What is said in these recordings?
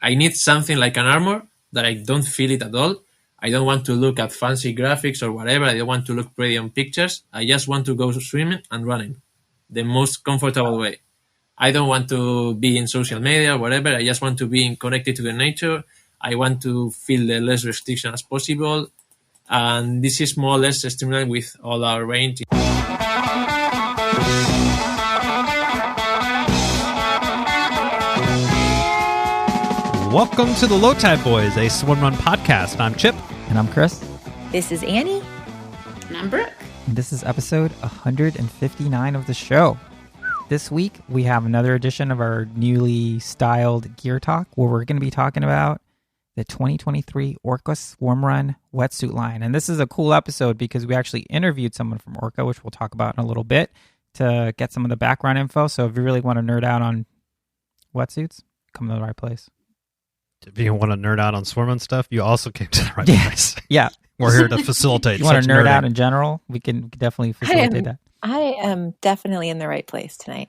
I need something like an armor that I don't feel it at all. I don't want to look at fancy graphics or whatever. I don't want to look pretty on pictures. I just want to go swimming and running the most comfortable way. I don't want to be in social media or whatever. I just want to be connected to the nature. I want to feel the less restriction as possible. And this is more or less streamlined with all our range. Welcome to the Low Tide Boys, a Swimrun podcast. I'm Chip. And I'm Chris. This is Annie. And I'm Brooke. And this is episode 159 of the show. This week, we have another edition of our newly styled Gear Talk, where we're going to be talking about the 2023 Orca Swimrun Wetsuit line. And this is a cool episode because we actually interviewed someone from Orca, which we'll talk about in a little bit, to get some of the background info. So if you really want to nerd out on wetsuits, come to the right place. If you want to nerd out on swimrun stuff, you also came to the right place. Yeah. We're here to facilitate. If you want to nerd out in general, we can definitely facilitate that. I am definitely in the right place tonight.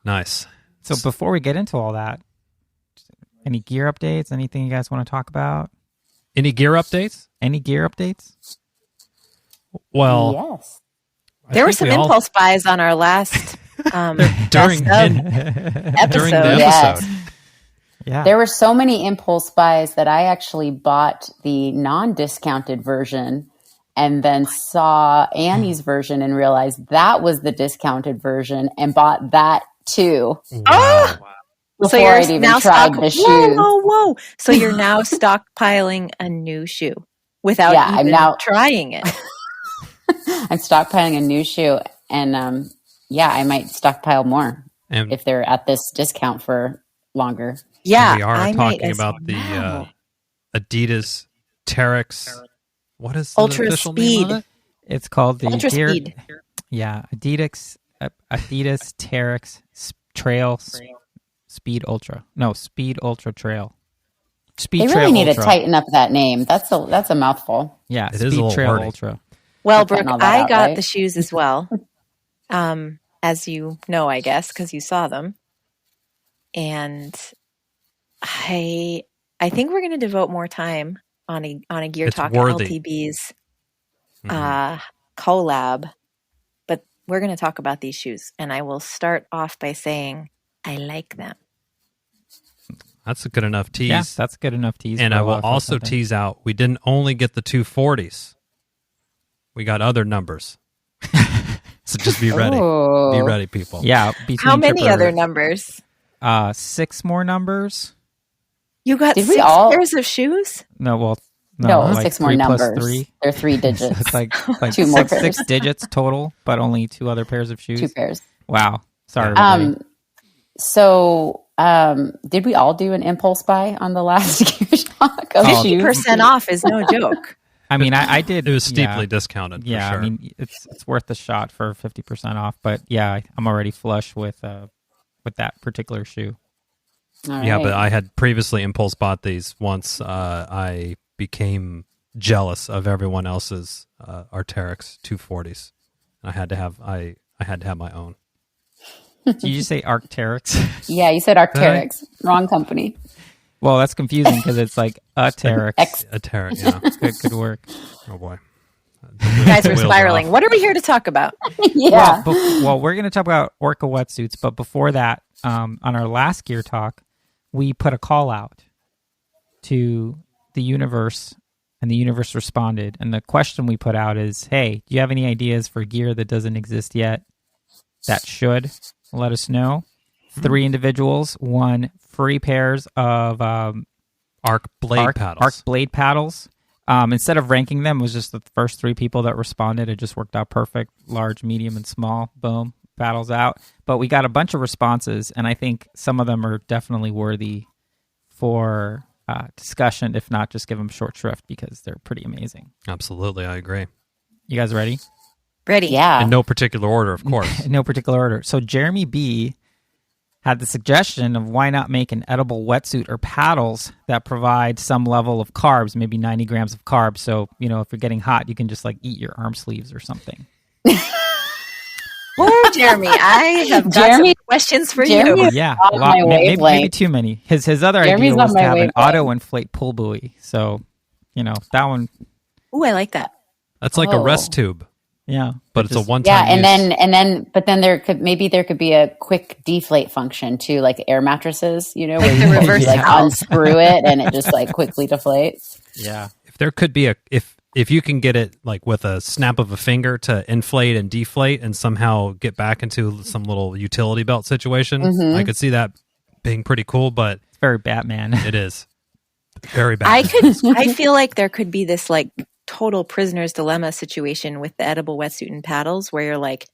Nice. So before we get into all that, any gear updates? Anything you guys want to talk about? Any gear updates? Any gear updates? Well, yes. There were some impulse buys on our last during the episode. Yes. Yeah. There were so many impulse buys that I actually bought the non-discounted version and then saw Annie's version and realized that was the discounted version and bought that too. Wow. Oh! Before I'd even tried the shoes. Whoa. So you're now stockpiling a new shoe without even trying it. I'm stockpiling a new shoe and I might stockpile more if they're at this discount for longer. Yeah, we are talking about the Adidas Terex. What is the Ultra official Speed? name of it? It's called the Ultra Gear. Speed. Yeah, Adidas Terex Trail Speed Ultra. No, Speed Ultra Trail. Speed They really Trail need Ultra. to tighten up that name. That's a mouthful. Yeah, It Speed is a little Trail wordy. Ultra. Well, Putting Brooke, all that I out, got right? the shoes as well, as you know, I guess, because you saw them. And I think we're going to devote more time on a Gear It's Talk worthy. LTB's collab, but we're going to talk about these shoes, and I will start off by saying I like them. That's a good enough tease. Yeah, that's good enough tease. And for I a lot will of folks also out there. tease out, we didn't only get the 240s. We got other numbers. So just be ready. Ooh. Be ready, people. Yeah, How many Tripper, other numbers? 6 more numbers. You got Did we 6 all- pairs of shoes? No, No, like 6 more 3 plus numbers. 3. They're 3 digits. So it's like 2 more six pairs. digits total, but only 2 other pairs of shoes. 2 pairs. Wow. Sorry, everybody. So, did we all do an impulse buy on the last Gear Talk of shoes? 50% off is no joke. I mean, I did. It was steeply yeah. discounted. Yeah, for sure. I mean, it's worth the shot for 50% off. But yeah, I'm already flush with that particular shoe. All Yeah, right. but I had previously impulse bought these once I became jealous of everyone else's Arc'teryx 240s. I had to have my own. Did you just say Arc'teryx? Yeah, you said Arc'teryx. Wrong company. Well, that's confusing because it's like a Teryx. A Terex, yeah. Good work. Oh boy. You guys are Wheels spiraling. off. What are we here to talk about? Yeah. Well, we're going to talk about Orca wetsuits, but before that, on our last Gear Talk, we put a call out to the universe, and the universe responded. And the question we put out is, hey, do you have any ideas for gear that doesn't exist yet that should? Let us know. 3 individuals won free pairs of Arc blade paddles. Arc blade paddles. Instead of ranking them, it was just the first 3 people that responded. It just worked out perfect. Large, medium, and small. Boom. Paddles out. But we got a bunch of responses, and I think some of them are definitely worthy for discussion, if not just give them short shrift, because they're pretty amazing. Absolutely, I agree. You guys ready? Ready. Yeah. In no particular order, of course. In no particular order. So Jeremy B had the suggestion of why not make an edible wetsuit or paddles that provide some level of carbs, maybe 90 grams of carbs. So, if you're getting hot, you can just like eat your arm sleeves or something. Poor Jeremy. I have got Jeremy some questions for Jeremy- you. Yeah, on my maybe wavelength. too many. His other Jeremy's idea was on to my have an wavelength. auto inflate pull buoy. So, that one, Ooh, I like that. That's like a rest tube, yeah. but it's a just- one-time Yeah, use. but then there could be a quick deflate function too, like air mattresses, where Like the you reverse like valve. unscrew it and it just like quickly deflates. Yeah. If there could be if you can get it like with a snap of a finger to inflate and deflate and somehow get back into some little utility belt situation, Mhm. I could see that being pretty cool, but It's very Batman. it is very bad. I feel like there could be this like total prisoner's dilemma situation with the edible wetsuit and paddles where you're like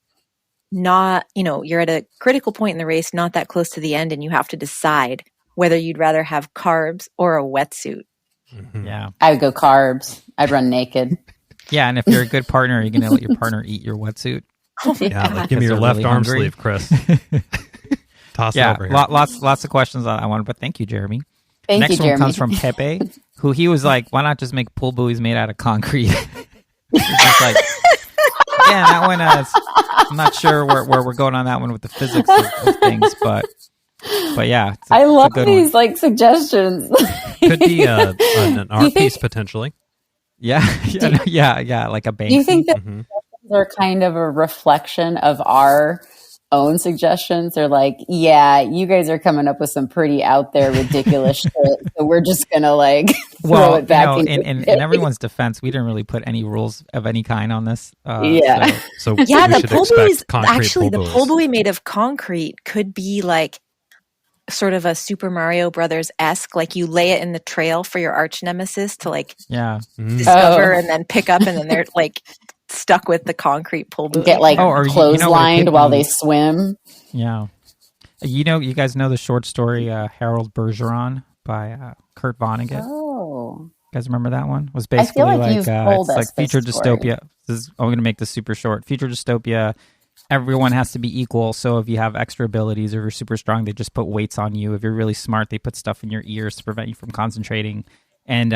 not, you're at a critical point in the race, not that close to the end, and you have to decide whether you'd rather have carbs or a wetsuit. Mhm. Yeah. I would go carbs. I'd run naked. Yeah, and if you're a good partner, you're going to let your partner eat your wetsuit. Oh my Yeah, God. like, give me Because your they're left really arm hungry. sleeve, Chris. Toss it Yeah, over here. lots of questions I wanted, but thank you, Jeremy. Thank Next you, one Jeremy. comes from Pepe, who he was like, why not just make pull buoys made out of concrete? It's just like, yeah, that one, I'm not sure where we're going on that one with the physics of things, but yeah. I it's a love good these one. like suggestions. Could be an art piece potentially. Yeah, yeah, like a bank. Do you think that Mhm. they're kind of a reflection of our own suggestions? They're like, yeah, you guys are coming up with some pretty out there ridiculous shit, so we're just gonna like throw it back in everyone's defense, we didn't really put any rules of any kind on this. Yeah. so- So Yeah, we the should pull expect buoys, concrete actually, the pull pull buoys. buoy made of concrete could be like sort of a Super Mario Brothers-esque, like you lay it in the trail for your arch nemesis to like yeah. Mm. discover and then pick up, and then they're like stuck with the concrete pull buoy. get like or you know what it clotheslined could while be? they swim. Yeah. You guys know the short story Harold Bergeron by Kurt Vonnegut? Oh, You guys remember that one? It was I basically feel like you've told it's us like future this story. dystopia. I'm going to make this super short. Future dystopia, everyone has to be equal. So if you have extra abilities, or you're super strong, they just put weights on you. If you're really smart, they put stuff in your ears to prevent you from concentrating. And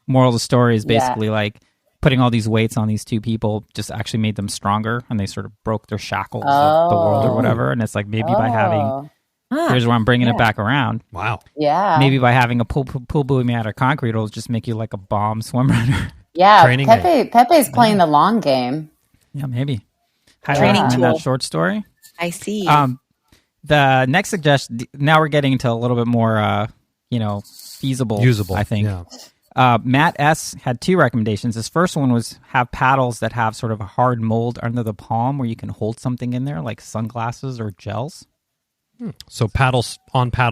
moral of the story is basically like putting all these weights on these two people just actually made them stronger, and they sort of broke their shackles of the world or whatever. And it's like maybe by having here's where I'm bringing it back around. Wow. yeah, Maybe by having a pull buoy made out of concrete, it'll just make you like a bomb swim runner. yeah. Training Pepe's playing the long game. Yeah, maybe. Highly Training recommend tool. that short story. I see. The next suggestion. Now we're getting into a little bit more, feasible, Usable. I think. Yeah. Matt S had two recommendations. His first one was have paddles that have sort of a hard mold under the palm where you can hold something in there, like sunglasses or gels. So paddle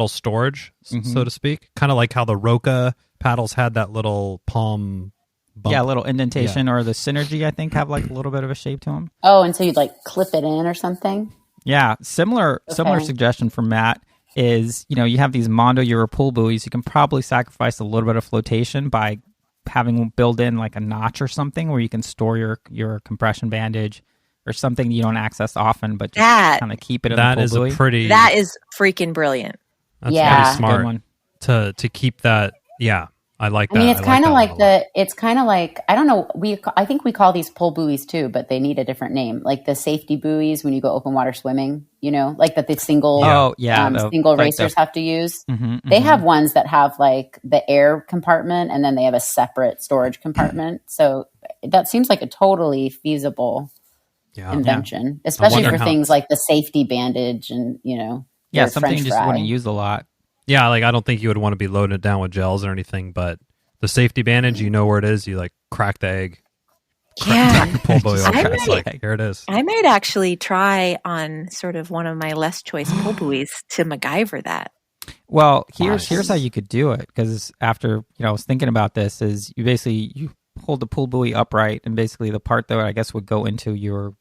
storage, so to speak. Kind of like how the Roca paddles had that little palm bump. Yeah, a little indentation, or the Synergy, I think, have like a little bit of a shape to them. Oh, and so you'd like clip it in or something. Yeah, similar suggestion from Matt is, you have these Mondo Euro pull buoys. You can probably sacrifice a little bit of flotation by having built in like a notch or something where you can store your compression bandage or something you don't access often, but just kind of keep it in That the pull is buoy. a pretty. that is freaking brilliant. That's Yeah. pretty Good smart one. to keep that. Yeah, I like that. I mean, it's kind of that like one a lot. it's kind of like, I don't know. I think we call these pull buoys too, but they need a different name. Like the safety buoys when you go open water swimming, like that the single, single racers have to use. They have ones that have like the air compartment, and then they have a separate storage compartment. So that seems like a totally feasible invention, especially for things like the safety bandage and Yeah, something you just wouldn't use a lot. Yeah, like I don't think you would want to be loading it down with gels or anything, but the safety bandage, you know where it is. You like crack the egg, crack the pull buoy open. It's like, here it is. I might actually try on sort of one of my less choice pull buoys to MacGyver that. Well, here's how you could do it, because after I was thinking about this, is you hold the pull buoy upright, and basically the part that I guess would go into your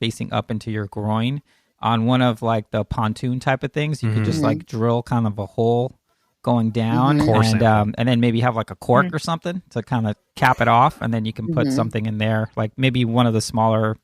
facing up into your groin on one of like the pontoon type of things. You could just like drill kind of a hole going down, and then maybe have like a cork or something to kind of cap it off, and then you can put something in there, like maybe one of the smaller,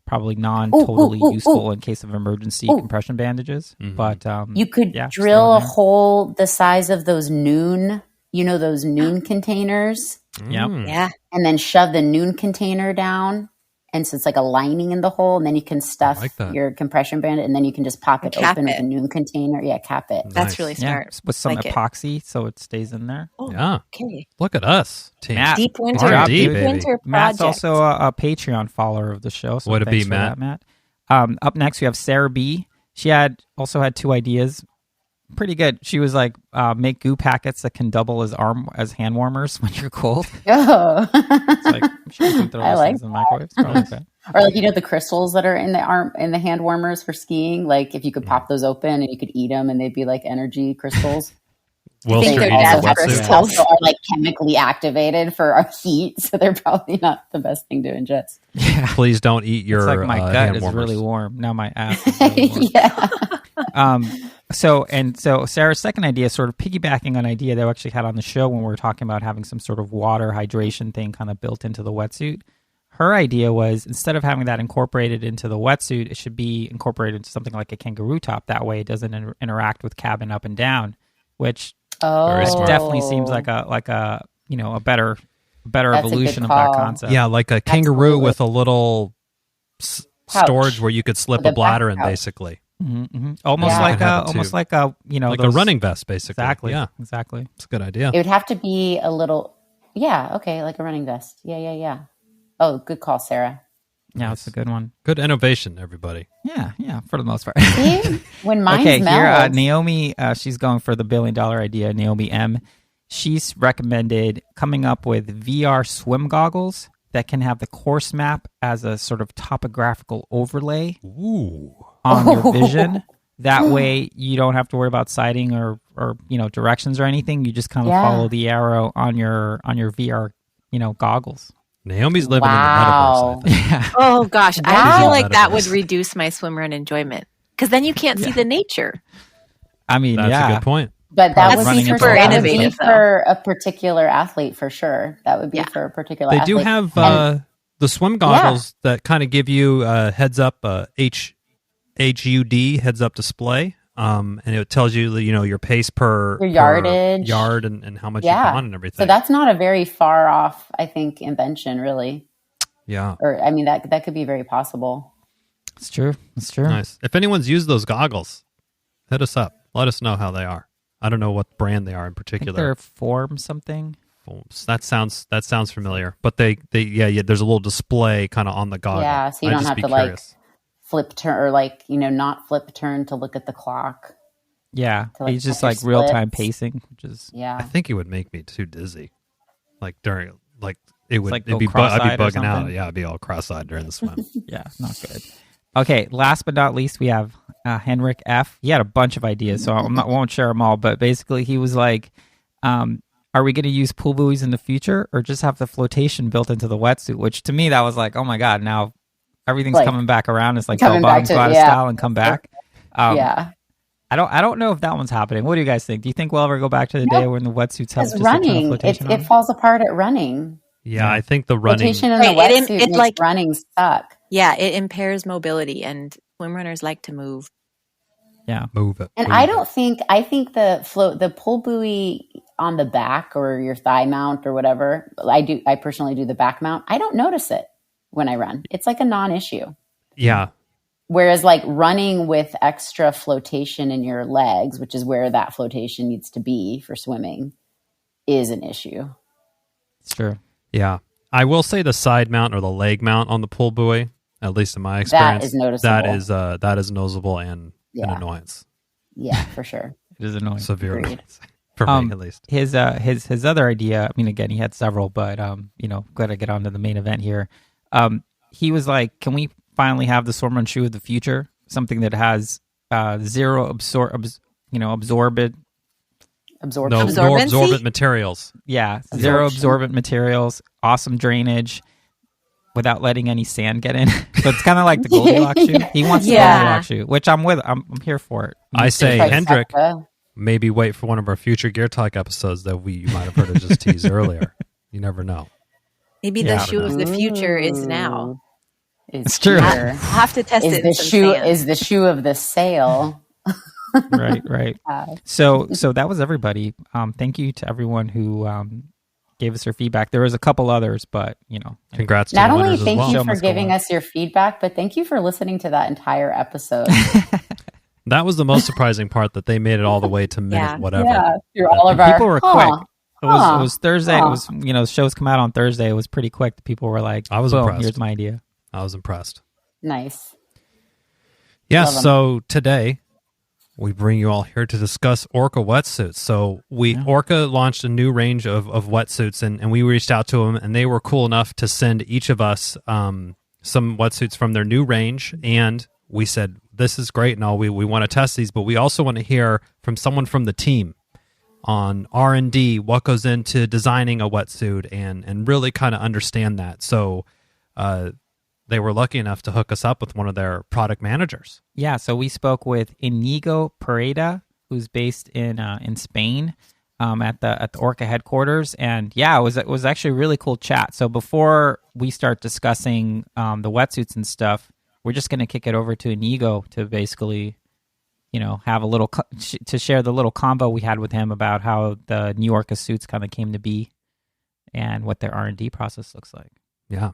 probably non-totally useful in case of emergency compression bandages. But you could drill a hole the size of those Noon, those Noon containers. Yeah. Yeah. And then shove the Noon container down And so it's like a lining in the hole, and then you can stuff like that. your compression band, and then you can just pop it Cap open it. with a noon container. Yeah, cap it. Nice. That's really Yeah, smart. with some Like it. epoxy so it stays in there. Oh, Yeah. okay. Look at us, team. Matt, Deep winter, R&D, deep baby. winter Matt's project. also a Patreon follower of the show. So Way to thanks be, for Matt. that, Matt. Up next, we have Sarah B. She also had 2 ideas. Pretty good. She was like, make goo packets that can double as hand warmers when you're cold. Oh. It's like, I'm sure you can throw I those like things in the microwave. It's probably okay. Or like, the crystals that are in the hand warmers for skiing. Like if you could pop those open and you could eat them, and they'd be like energy crystals. Whilst think you're they're eating a dad's wetsuit. crystals. They also are like chemically activated for our heat, so they're probably not the best thing to ingest. Yeah. Please don't eat your It's like my gut hand is warmers. really warm. Now my ass is really warm. Yeah. So Sarah's second idea, sort of piggybacking on an idea that we actually had on the show when we were talking about having some sort of water hydration thing kind of built into the wetsuit. Her idea was, instead of having that incorporated into the wetsuit, it should be incorporated into something like a kangaroo top. That way it doesn't interact with cabin up and down, which Very smart. definitely seems like a a better That's a evolution good of that call. concept. Yeah, like a kangaroo Absolutely. with a little Pouch. storage where you could slip With a a bladder in, back pouch. basically. Almost Yeah. like You can have it almost too. like Like a those- running vest, basically. Exactly. Yeah, Exactly. it's a good idea. It would have to be a little, okay, like a running vest. Yeah. Oh, good call, Sarah. Yeah, it's a good one. Good innovation, everybody. Yeah, for the most part. See? When mine's Okay, here, melts. Naomi, she's going for the $1 billion idea. Naomi M. She's recommended coming up with VR swim goggles that can have the course map as a sort of topographical overlay Ooh. on your vision. That way, you don't have to worry about sighting or directions or anything. You just kind of Yeah. follow the arrow on your VR goggles. Naomi's living Wow. in the metaverse, I think. Oh gosh, I Wow. feel like that would Metaverse. reduce my swim run enjoyment, because then you can't see the nature. I mean, That's yeah. a good point. But that That's would running be, for, into that would be innovative, though. for a particular athlete, for sure. That would be Yeah. for a particular They athlete. do have And- the swim goggles that kind of give you a heads up, HUD heads up display, and it tells you your pace per Your yardage. per yard and how much you Yeah. can run and everything. So that's not a very far off, I think, invention, really. yeah, Or, I mean, that could be very possible. It's true. It's true. nice. If anyone's used those goggles, hit us up. Let us know how they are. I don't know what brand they are in I think particular. they're Form something. That sounds familiar. But they there's a little display kind of on the goggle. Yeah, so you I'd don't just have be to curious. flip turn or not flip turn to look at the clock. Yeah, To, like, it's just check like your real time splits. pacing, which is I Yeah. think it would make me too dizzy. Like during it would like it'd go be I'd cross-eyed be or bugging out. something? Yeah, I'd be all cross-eyed during the swim. yeah, not good. Okay, last but not least, we have Henrik F. He had a bunch of ideas, so won't share them all. But basically, he was like, "Are we going to use pool buoys in the future, or just have the flotation built into the wetsuit?" Which to me, that was like, "Oh my god!" Now everything's Like, coming back around. It's like coming bell back bottoms to- go out of yeah. style and come back. Yeah. I don't know if that one's happening. What do you guys think? Do you think we'll ever go back to the day when the wetsuits have Because just a ton of running, flotation it on? falls apart at running. Yeah, I think the running. Flotation in Right, the it- wetsuit it makes like- running suck. Yeah, it impairs mobility, and swim runners like to move. Yeah, Move it. And move I it. think the pull buoy on the back or your thigh mount or whatever, I personally do the back mount. I don't notice it when I run. It's like a non-issue. Yeah, Whereas like running with extra flotation in your legs, which is where that flotation needs to be for swimming, is an issue. it's true. yeah. I will say the side mount or the leg mount on the pull buoy, at least in my experience, is noticeable. That is noticeable and an Yeah. annoyance, Yeah, for sure. It is annoying. severe Agreed. annoyance for me at least. His other idea, I mean, again, he had several, but got to get on to the main event here. He was like, can we finally have the Swimrun shoe of the future? Something that has zero absorbent, No, Absorption. no Absorbency? absorbent materials. zero Absorption. absorbent materials, awesome drainage, without letting any sand get in. So it's kind of like the Goldilocks shoe. He wants the Yeah. Goldilocks shoe, which I'm with. I'm here for it. I say, Trifecta. Hendrik, maybe wait for one of our future Gear Talk episodes that you might have heard us just tease earlier. You never know. Maybe Yeah, the shoe of the future is now. It's true. I'll Here. have to test Is it the in some shoe sand. is the shoe of the sail? Right. So that was everybody. Thank you to everyone who gave us her feedback. There was a couple others, but Congrats to Not the only winners as thank well. you Show for must go giving on. us your feedback, but thank you for listening to that entire episode. That was the most surprising part, that they made it all the way to minute Yeah. whatever. Yeah, through all of our People were quick. It was Thursday. huh. It was shows come out on Thursday. It was pretty quick. The people were like, I was boom, impressed. here's my idea. I was impressed. Nice. Yeah, Love 'em. so today we bring you all here to discuss Orca Wetsuits. So Orca launched a new range of wetsuits, and we reached out to them, and they were cool enough to send each of us some wetsuits from their new range. And we said, this is great and all, we want to test these, but we also want to hear from someone from the team on R&D, what goes into designing a wetsuit, and really kind of understand that. So they were lucky enough to hook us up with one of their product managers. Yeah, so we spoke with Iñigo Pereda, who's based in Spain, at the Orca headquarters, and yeah, it was actually a really cool chat. So before we start discussing the wetsuits and stuff, we're just going to kick it over to Iñigo to basically, have a little to share the little convo we had with him about how the new Orca suits kind of came to be and what their R&D process looks like. Yeah.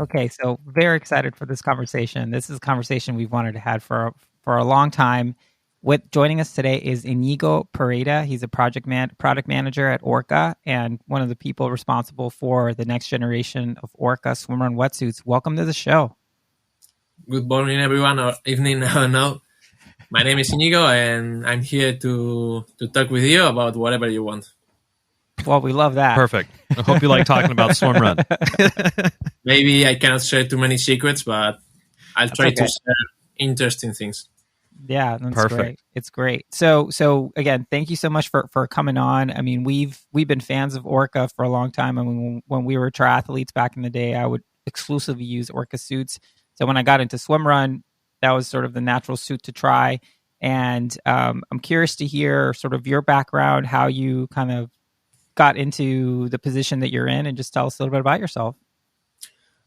Okay, so very excited for this conversation. This is a conversation we've wanted to have for a long time. Joining us today is Iñigo Pereda. He's a product manager at Orca and one of the people responsible for the next generation of Orca Swimrun Wetsuits. Welcome to the show. Good morning, everyone, or evening, I don't know. My name is Iñigo, and I'm here to talk with you about whatever you want. Well, we love that. Perfect. I hope you like talking about swimrun. Maybe I cannot share too many secrets, but I'll try to share interesting things. Yeah, that's Perfect. great. It's great. So again, thank you so much for coming on. I mean, we've been fans of Orca for a long time. I mean, when we were triathletes back in the day, I would exclusively use Orca suits. So when I got into swimrun, that was sort of the natural suit to try. And I'm curious to hear sort of your background, how you kind of got into the position that you're in, and just tell us a little bit about yourself.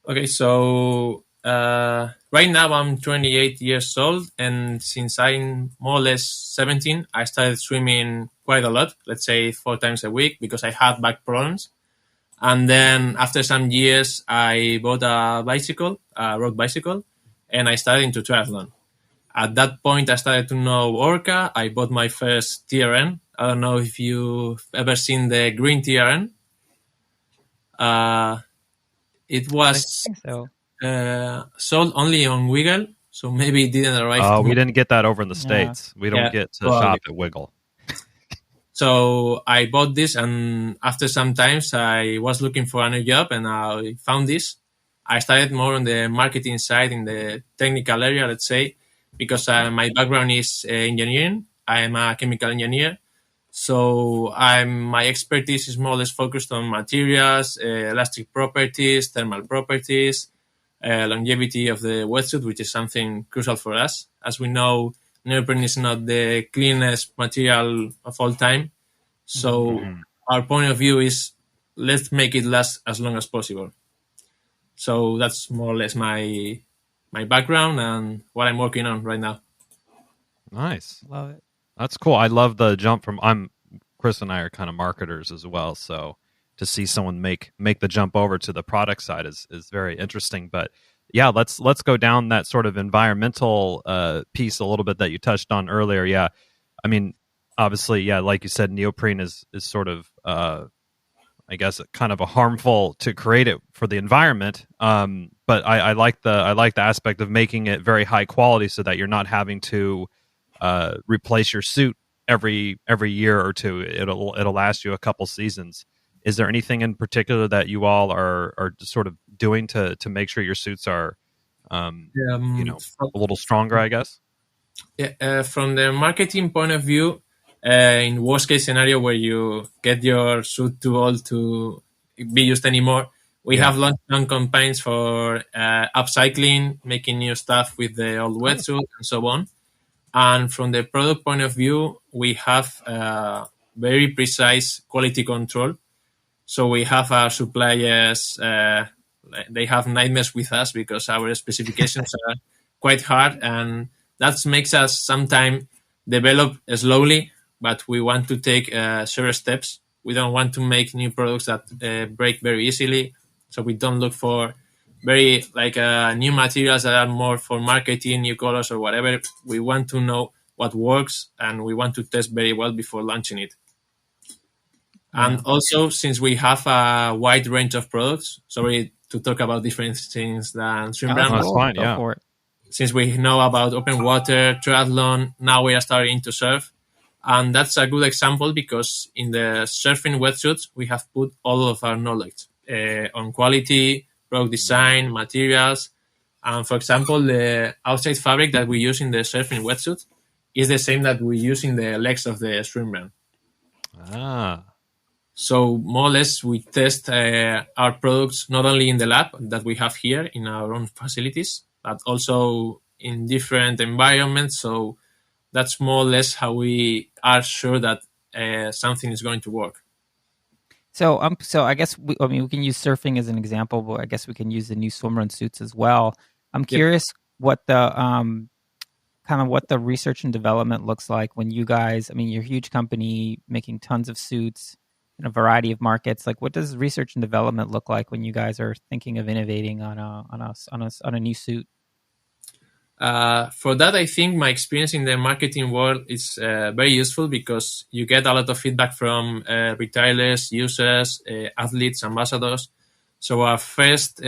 Okay, so right now I'm 28 years old, and since I'm more or less 17, I started swimming quite a lot, let's say 4 times a week, because I had back problems. And then after some years, I bought a road bicycle, and I started into triathlon. At that point, I started to know Orca. I bought my first TRN. I don't know if you've ever seen the green TRN. It was I think so. sold only on Wiggle, so maybe it didn't arrive. Oh, to we me. didn't get that over in the States. We don't Yeah. get to Well, shop at Wiggle. So I bought this, and after some times I was looking for a new job, and I found this. I started more on the marketing side, in the technical area, let's say, because my background is engineering. I am a chemical engineer. So my expertise is more or less focused on materials, elastic properties, thermal properties, longevity of the wetsuit, which is something crucial for us. As we know, neoprene is not the cleanest material of all time. So our point of view is, let's make it last as long as possible. So that's more or less my background and what I'm working on right now. Nice. Love it. That's cool. I love the jump from Chris and I are kind of marketers as well, so to see someone make the jump over to the product side is very interesting. But yeah, let's go down that sort of environmental piece a little bit that you touched on earlier. Yeah, I mean, obviously, yeah, like you said, neoprene is sort of I guess kind of a harmful to create it for the environment. But I like the aspect of making it very high quality so that you're not having to replace your suit every year or two. It'll last you a couple seasons. Is there anything in particular that you all are sort of doing to make sure your suits are a little stronger, I guess? Yeah, from the marketing point of view, in worst case scenario where you get your suit too old to be used anymore, we have launched some campaigns for upcycling, making new stuff with the old wetsuit and so on. And from the product point of view, we have very precise quality control. So we have our suppliers, they have nightmares with us because our specifications are quite hard, and that makes us sometimes develop slowly, but we want to take serious steps We don't want to make new products that break very easily. So we don't look for very new materials that are more for marketing, new colors or whatever. We want to know what works, and we want to test very well before launching it. And also, since we have a wide range of products, sorry to talk about different things than Swimrun. That's fine, Go yeah. for it. Since we know about open water, triathlon, now we are starting to surf. And that's a good example because in the surfing wetsuits, we have put all of our knowledge on quality, product design, materials. And for example, the outside fabric that we use in the surfing wetsuit is the same that we use in the legs of the swimrun. Ah. So more or less, we test our products not only in the lab that we have here in our own facilities, but also in different environments. So that's more or less how we are sure that something is going to work. So I guess we can use surfing as an example, but I guess we can use the new swimrun suits as well. I'm curious what the kind of what the research and development looks like when you guys. I mean, you're a huge company making tons of suits in a variety of markets. Like, what does research and development look like when you guys are thinking of innovating on a new suit? For that, I think my experience in the marketing world is very useful because you get a lot of feedback from retailers, users, athletes, ambassadors. So our first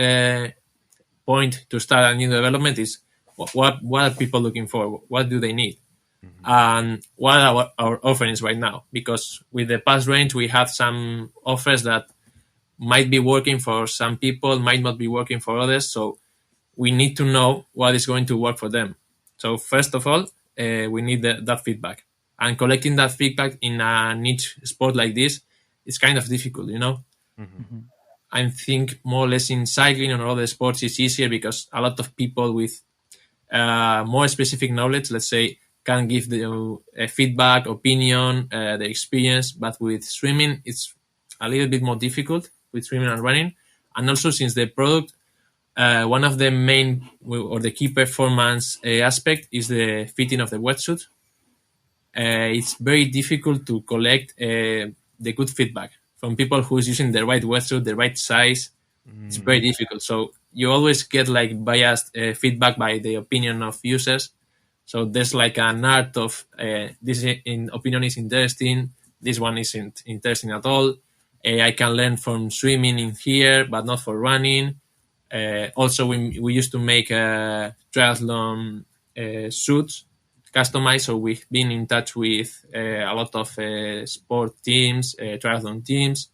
point to start a new development is what are people looking for? What do they need? And what are our offerings right now? Because with the past range, we have some offers that might be working for some people, might not be working for others. So we need to know what is going to work for them. So first of all, we need that feedback. And collecting that feedback in a niche sport like this is kind of difficult, you know? Mm-hmm. I think more or less in cycling or other sports it's easier because a lot of people with more specific knowledge, let's say, can give the feedback, opinion, the experience. But with swimming, it's a little bit more difficult with swimming and running. And also since the product, one of the main or the key performance aspect is the fitting of the wetsuit. It's very difficult to collect the good feedback from people who's using the right wetsuit, the right size. It's very difficult. So you always get like biased feedback by the opinion of users. So there's like an art of this opinion is interesting. This one isn't interesting at all. I can learn from swimming in here, but not for running. Also, we used to make triathlon suits customized. So we've been in touch with a lot of sport teams, triathlon teams.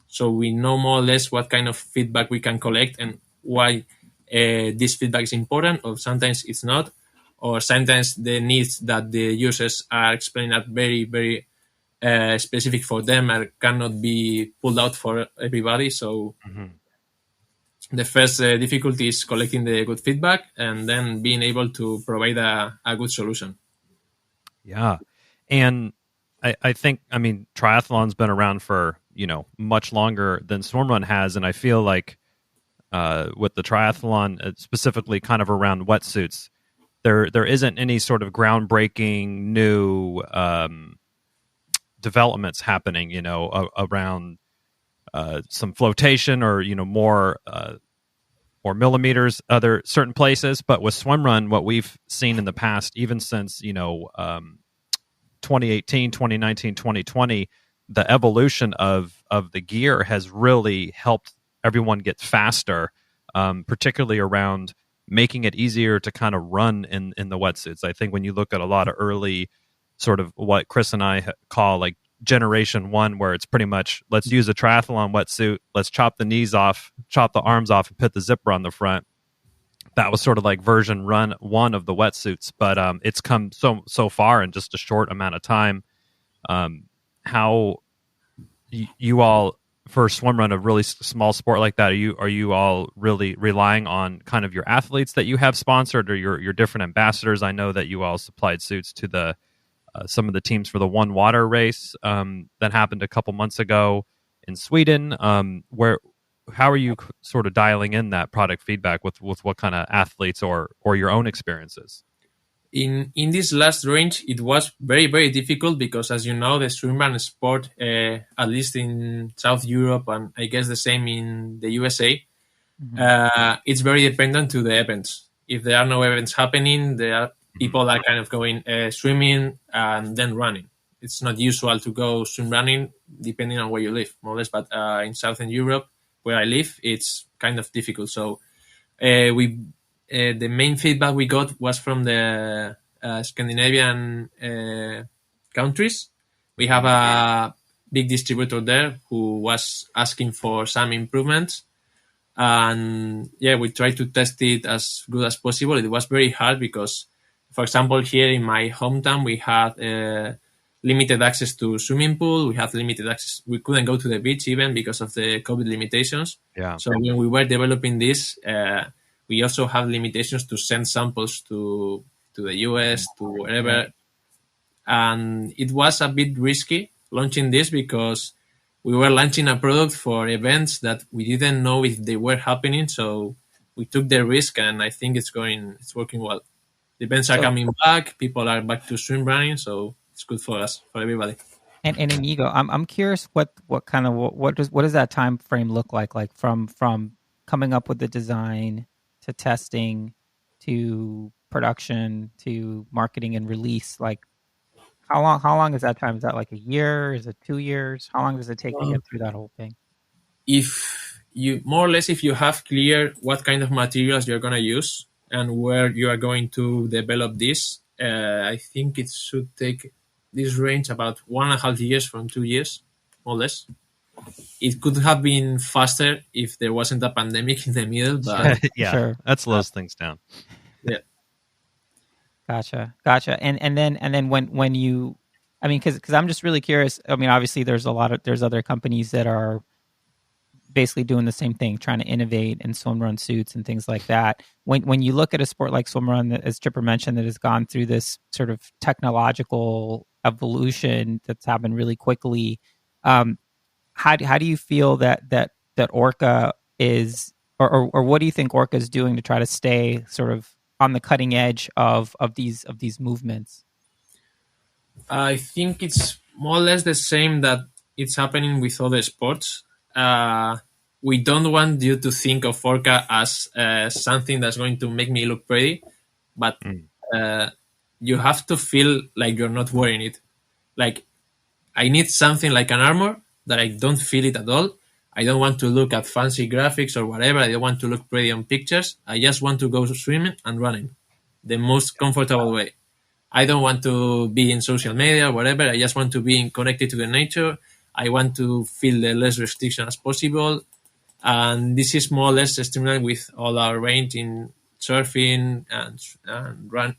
So we know more or less what kind of feedback we can collect and why this feedback is important, or sometimes it's not, or sometimes the needs that the users are explaining are very, very specific for them and cannot be pulled out for everybody. So the first difficulty is collecting the good feedback and then being able to provide a good solution. Yeah. And I think, I mean, triathlon's been around for, much longer than swimrun has. And I feel like with the triathlon, specifically kind of around wetsuits, there isn't any sort of groundbreaking new developments happening, around some flotation or, more millimeters, other certain places. But with swimrun, what we've seen in the past, even since, 2018, 2019, 2020, the evolution of the gear has really helped everyone get faster, particularly around making it easier to kind of run in the wetsuits. I think when you look at a lot of early sort of what Chris and I call like generation one, where it's pretty much, let's use a triathlon wetsuit, let's chop the knees off, chop the arms off, and put the zipper on the front. That was sort of like version run one of the wetsuits, but it's come so far in just a short amount of time. How you all, for swimrun, a really small sport like that, are you all really relying on kind of your athletes that you have sponsored or your different ambassadors? I know that you all supplied suits to the some of the teams for the One Water race that happened a couple months ago in Sweden. How are you sort of dialing in that product feedback with what kind of athletes or your own experiences? in this last range, it was very, very difficult because, as you know, the swimrun sport, at least in South Europe and I guess the same in the USA, it's very dependent to the events. If there are no events happening, there are people are kind of going swimming and then running. It's not usual to go swim running depending on where you live, more or less. But in Southern Europe, where I live, it's kind of difficult. So the main feedback we got was from the Scandinavian countries. We have a big distributor there who was asking for some improvements. And yeah, we tried to test it as good as possible. It was very hard because, for example, here in my hometown, we had limited access to swimming pool. We had limited access. We couldn't go to the beach even because of the COVID limitations. Yeah. So when we were developing this, we also have limitations to send samples to the US, to wherever. And it was a bit risky launching this because we were launching a product for events that we didn't know if they were happening. So we took the risk, and I think it's working well. The events are coming back. People are back to swim running. So it's good for us, for everybody. And Iñigo, I'm curious what does that time frame look like? Like from coming up with the design to testing to production to marketing and release. Like how long is that time? Is that like a year? Is it 2 years? How long does it take to get through that whole thing? If you more or less, if you have clear what kind of materials you're going to use and where you are going to develop this, I think it should take this range about 1.5 years from 2 years, more or less. It could have been faster if there wasn't a pandemic in the middle, but yeah, Sure. that slows things down. yeah. Gotcha. And then when you, I mean, because I'm just really curious. I mean, obviously there's other companies that are basically doing the same thing, trying to innovate in swimrun suits and things like that. When you look at a sport like swimrun, that, as Chipper mentioned, that has gone through this sort of technological evolution that's happened really quickly, how do you feel that Orca is, or what do you think Orca is doing to try to stay sort of on the cutting edge of these movements? I think it's more or less the same that it's happening with other sports. We don't want you to think of Orca as something that's going to make me look pretty, but you have to feel like you're not wearing it. Like, I need something like an armor that I don't feel it at all. I don't want to look at fancy graphics or whatever. I don't want to look pretty on pictures. I just want to go swimming and running the most comfortable way. I don't want to be in social media or whatever. I just want to be connected to the nature. I want to feel the less restriction as possible. And this is more or less streamlined with all our range in surfing and run.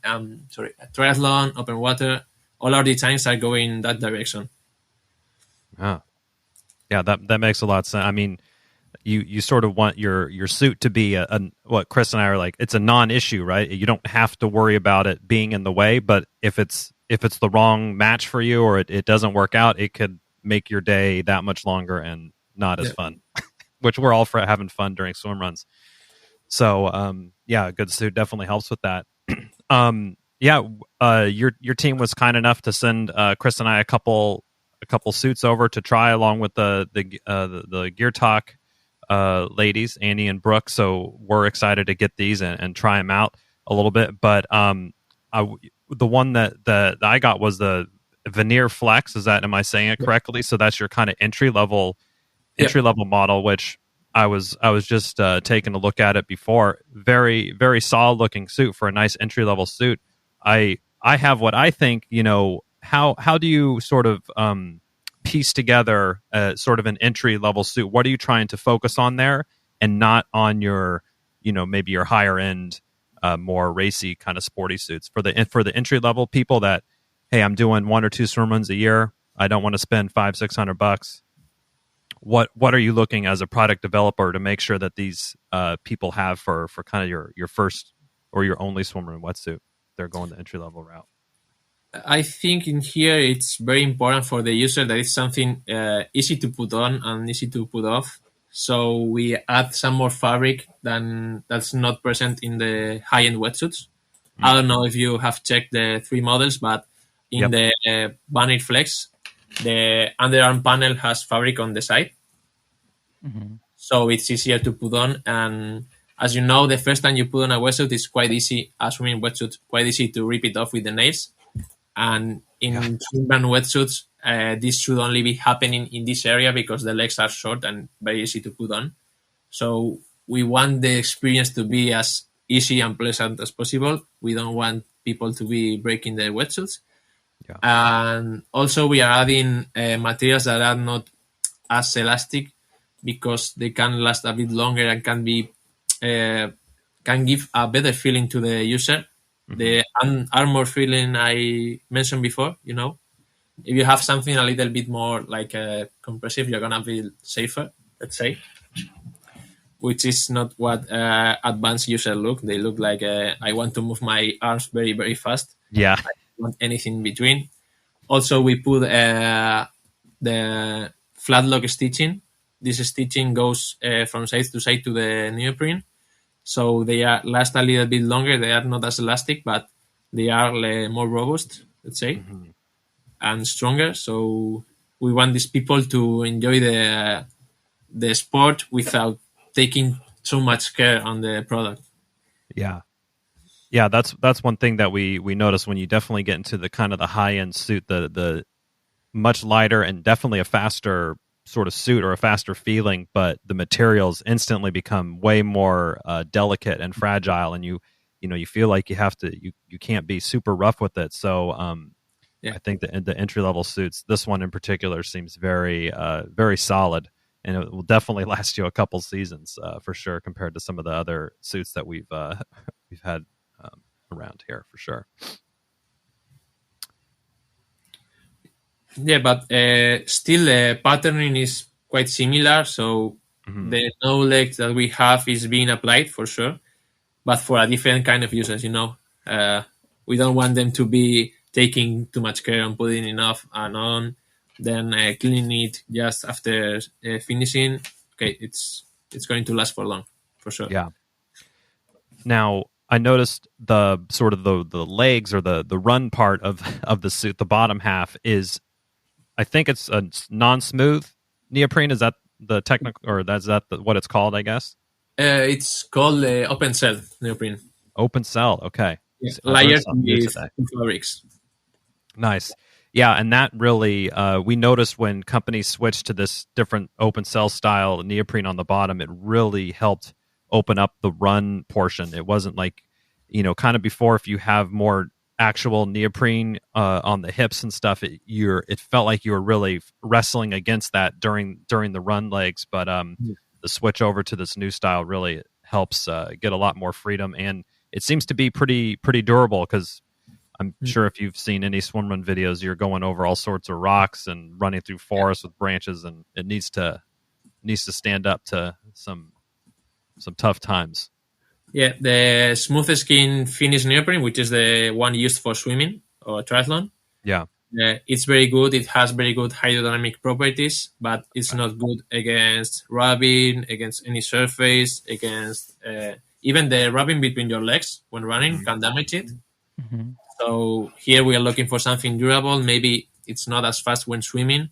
Triathlon, open water. All our designs are going in that direction. Yeah, that makes a lot of sense. I mean, you sort of want your suit to be what Chris and I are like. It's a non-issue, right? You don't have to worry about it being in the way. But if it's the wrong match for you or it doesn't work out, it could make your day that much longer and not as fun. Which we're all for having fun during swim runs. So a good suit definitely helps with that. Your team was kind enough to send Chris and I a couple suits over to try along with the Gear Talk ladies, Annie and Brooke. So we're excited to get these and try them out a little bit. But the one that I got was the Veneer Flex. Am I saying it correctly? So that's your kind of entry level model, which I was just taking a look at it before. Very, very solid looking suit for a nice entry level suit. I have what I think, how do you sort of piece together sort of an entry level suit? What are you trying to focus on there and not on your, maybe your higher end, more racy kind of sporty suits for the entry level people that, hey, I'm doing 1 or 2 swim runs a year. I don't want to spend $500-$600. What are you looking as a product developer to make sure that these people have for kind of your first or your only swimrun wetsuit? They're going the entry level route. I think in here it's very important for the user that it's something easy to put on and easy to put off. So we add some more fabric that's not present in the high-end wetsuits. I don't know if you have checked the 3 models, but in the Banner Flex, the underarm panel has fabric on the side. So it's easier to put on. And as you know, the first time you put on a wetsuit, it's quite easy, a swimming wetsuit, quite easy to rip it off with the nails. And in swimrun wetsuits, this should only be happening in this area because the legs are short and very easy to put on. So we want the experience to be as easy and pleasant as possible. We don't want people to be breaking their wetsuits. Yeah. And also we are adding materials that are not as elastic because they can last a bit longer and can give a better feeling to the user. The armor feeling I mentioned before, you know, if you have something a little bit more like compressive, you're gonna feel safer, let's say, which is not what advanced users look. They look like I want to move my arms very, very fast. Yeah. I don't want anything in between. Also, we put the flat lock stitching. This stitching goes from side to side to the neoprene. So they last a little bit longer. They are not as elastic, but they are more robust, let's say, and stronger. So we want these people to enjoy the sport without taking so much care on the product. Yeah. Yeah, that's one thing that we notice when you definitely get into the kind of the high end suit, the much lighter and definitely a faster sort of suit or a faster feeling, but the materials instantly become way more delicate and fragile, and you feel like you have to you can't be super rough with it. So I think the entry level suits, this one in particular, seems very very solid, and it will definitely last you a couple seasons for sure, compared to some of the other suits that we've had around here for sure. Yeah, but still the patterning is quite similar. So the no legs that we have is being applied for sure, but for a different kind of users, you know. We don't want them to be taking too much care on putting enough and on, then cleaning it just after finishing. Okay, it's going to last for long, for sure. Yeah. Now, I noticed the sort of the legs or the run part of the suit, the bottom half is, I think it's a non-smooth neoprene. Is that the technical, or is that what it's called, I guess? It's called open cell neoprene. Open cell, okay. Yeah, layered with fabrics. Nice. Yeah, and that really, we noticed when companies switched to this different open cell style neoprene on the bottom, it really helped open up the run portion. It wasn't like, kind of before, if you have more actual neoprene on the hips and stuff, it felt like you were really wrestling against that during the run legs. But the switch over to this new style really helps get a lot more freedom, and it seems to be pretty durable, because I'm sure if you've seen any swimrun videos, you're going over all sorts of rocks and running through forests with branches, and it needs to stand up to some tough times. Yeah, the smooth skin finish neoprene, which is the one used for swimming or triathlon. Yeah. It's very good. It has very good hydrodynamic properties, but it's not good against rubbing, against any surface, against even the rubbing between your legs when running can damage it. So here we are looking for something durable. Maybe it's not as fast when swimming,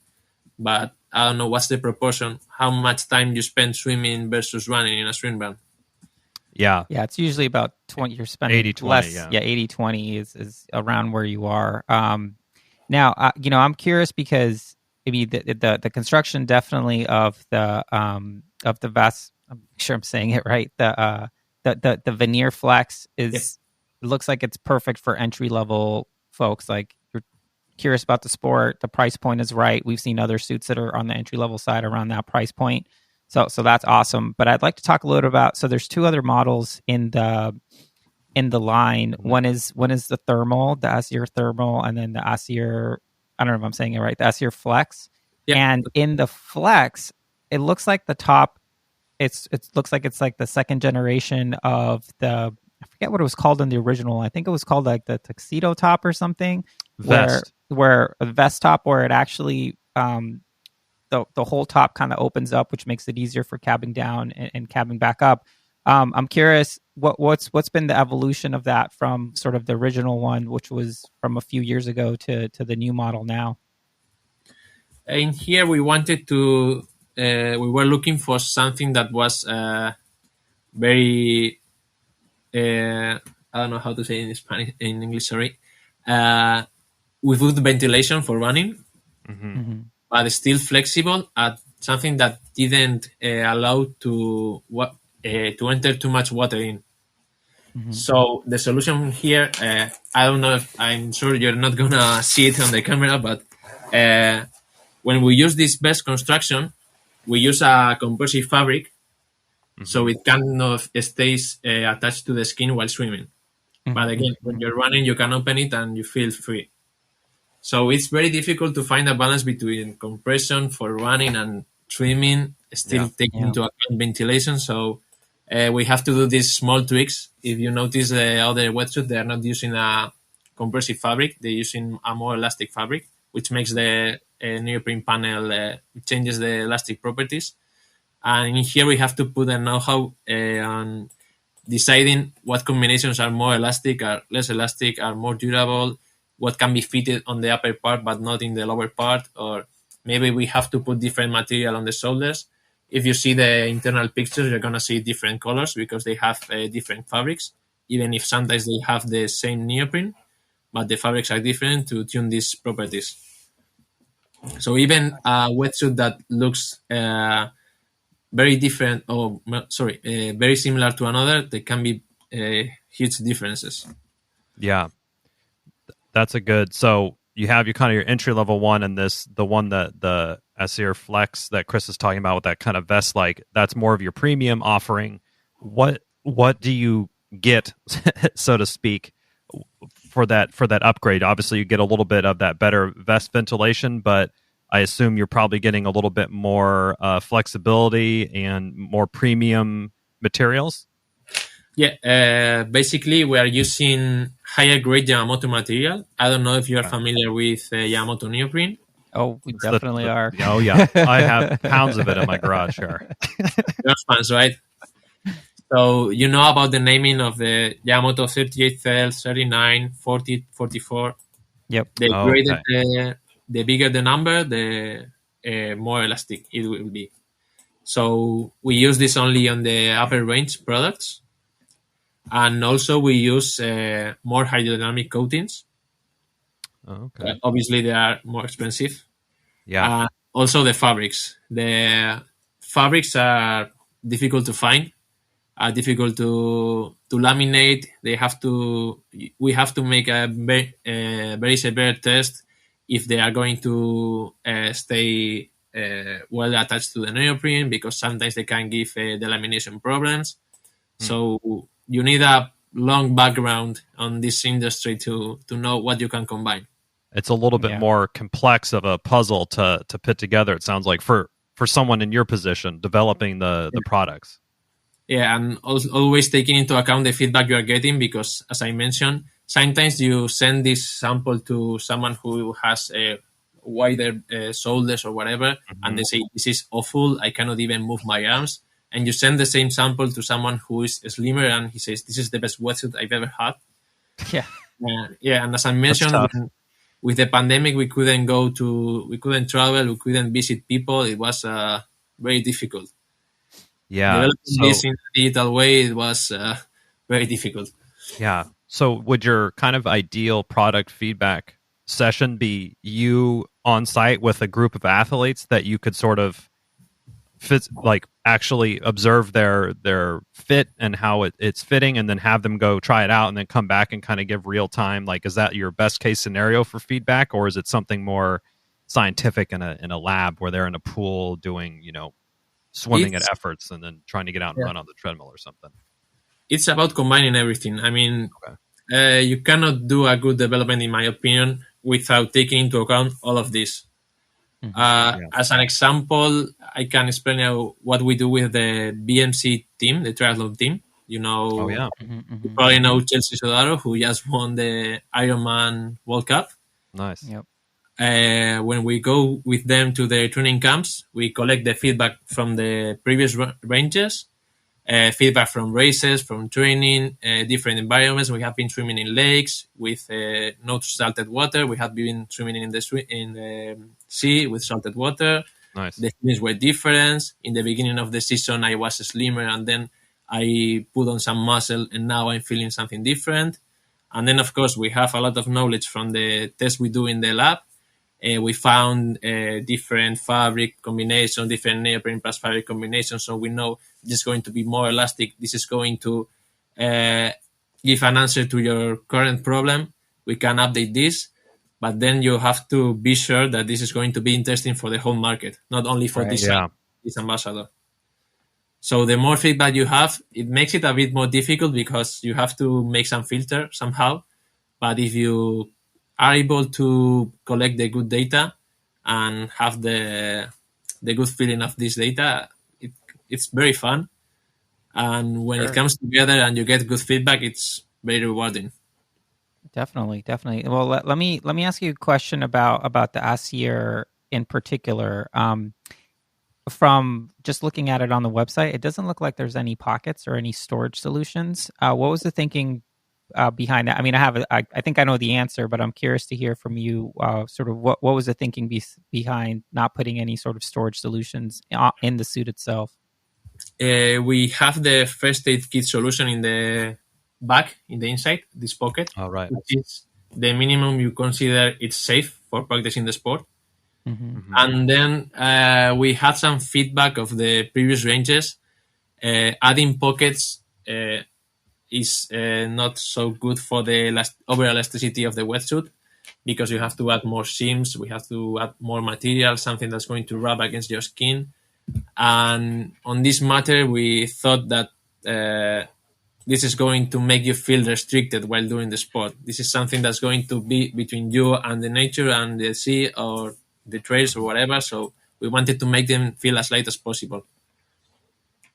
but I don't know what's the proportion, how much time you spend swimming versus running in a swimrun. Yeah, it's usually about 20. You're spending 80-20, less. yeah. 80-20 is around where you are. Now, I'm curious because maybe the construction definitely of the vest. I'm sure I'm saying it right. The veneer flex is it looks like it's perfect for entry level folks. Like, you're curious about the sport. The price point is right. We've seen other suits that are on the entry level side around that price point. So that's awesome. But I'd like to talk a little about. So there's 2 other models in the line. One is the thermal, the Acier thermal, and then the Acier. I don't know if I'm saying it right. The Acier Flex. Yeah. And in the Flex, it looks like the top. It looks like it's like the second generation of the. I forget what it was called in the original. I think it was called like the tuxedo top or something. Vest. Where a vest top, where it actually. The whole top kind of opens up, which makes it easier for cabbing down and cabbing back up. I'm curious, what's been the evolution of that from sort of the original one, which was from a few years ago, to the new model now? In here, we wanted to. We were looking for something that was very. I don't know how to say in Spanish, in English. Sorry. With good ventilation for running, but still flexible. At something that didn't allow to enter too much water in. So the solution here, I don't know if I'm sure you're not gonna see it on the camera, but when we use this best construction, we use a composite fabric, so it kind of stays attached to the skin while swimming. But again, when you're running, you can open it and you feel free. So it's very difficult to find a balance between compression for running and swimming, still taking into account ventilation. So we have to do these small tweaks. If you notice the other wetsuit, they are not using a compressive fabric. They're using a more elastic fabric, which makes the neoprene panel, changes the elastic properties. And in here, we have to put a know-how on deciding what combinations are more elastic, are less elastic, are more durable, what can be fitted on the upper part but not in the lower part, or maybe we have to put different material on the shoulders. If you see the internal pictures, you're going to see different colors because they have different fabrics, even if sometimes they have the same neoprene, but the fabrics are different to tune these properties. So even a wetsuit that looks very different, very similar to another, there can be huge differences. Yeah, that's a good. So you have your kind of your entry level one, and the one that the Acer Flex that Chris is talking about with that kind of vest, like that's more of your premium offering. What do you get, so to speak, for that upgrade? Obviously, you get a little bit of that better vest ventilation, but I assume you're probably getting a little bit more flexibility and more premium materials. Yeah, basically we are using higher grade Yamamoto material. I don't know if you are familiar with Yamamoto neoprene. Oh, we definitely are. Oh yeah, I have pounds of it in my garage here. You're fans, right? So you know about the naming of the Yamamoto 38 cells, 39, 40, 44. Yep. The bigger the number, the more elastic it will be. So we use this only on the upper range products. And also we use more hydrodynamic coatings. Okay. Obviously, they are more expensive. Yeah. Also, the fabrics. The fabrics are difficult to find, are difficult to laminate. We have to make a very severe test if they are going to stay well attached to the neoprene, because sometimes they can give the lamination problems. So you need a long background on this industry to know what you can combine. It's a little bit more complex of a puzzle to put together, it sounds like, for someone in your position developing the products. Yeah, and always taking into account the feedback you are getting, because as I mentioned, sometimes you send this sample to someone who has a wider shoulders or whatever, and they say, this is awful, I cannot even move my arms. And you send the same sample to someone who is slimmer, and he says, this is the best wetsuit I've ever had. Yeah. And as I mentioned, with the pandemic, we couldn't travel, we couldn't visit people. It was very difficult. Yeah. Developing this in a digital way, it was very difficult. Yeah. So would your kind of ideal product feedback session be you on site with a group of athletes that you could sort of actually observe their fit and how it's fitting, and then have them go try it out and then come back and kind of give real time? Like, is that your best case scenario for feedback, or is it something more scientific in a lab where they're in a pool doing, swimming at efforts and then trying to get out and run on the treadmill or something? It's about combining everything. I mean, you cannot do a good development, in my opinion, without taking into account all of this. As an example, I can explain what we do with the BMC team, the triathlon team. You probably know Chelsea Sodaro, who just won the Ironman World Cup. Nice. Yep. When we go with them to their training camps, we collect the feedback from the previous ranges, feedback from races, from training, different environments. We have been swimming in lakes with no salted water. We have been swimming in the sea with salted water. Nice. The feelings were different. In the beginning of the season, I was slimmer, and then I put on some muscle, and now I'm feeling something different. And then, of course, we have a lot of knowledge from the tests we do in the lab. We found different fabric combinations, different neoprene plus fabric combinations. So we know this is going to be more elastic. This is going to give an answer to your current problem. We can update this, but then you have to be sure that this is going to be interesting for the whole market, not only for this ambassador. So the more feedback you have, it makes it a bit more difficult because you have to make some filter somehow. But if you are able to collect the good data and have the good feeling of this data, it's very fun. And when it comes together and you get good feedback, it's very rewarding. Definitely. Well, let me ask you a question about the Acier in particular. From just looking at it on the website, it doesn't look like there's any pockets or any storage solutions. What was the thinking behind that? I mean, I think I know the answer, but I'm curious to hear from you. Sort of what was the thinking behind not putting any sort of storage solutions in the suit itself? We have the first aid kit solution in the back, in the inside, this pocket. All right. Which is the minimum you consider it's safe for practicing the sport. Mm-hmm. And then we had some feedback of the previous ranges. Adding pockets is not so good for the over elasticity of the wetsuit because you have to add more seams, we have to add more material, something that's going to rub against your skin. And on this matter, we thought that this is going to make you feel restricted while doing the sport. This is something that's going to be between you and the nature and the sea or the trails or whatever. So we wanted to make them feel as light as possible.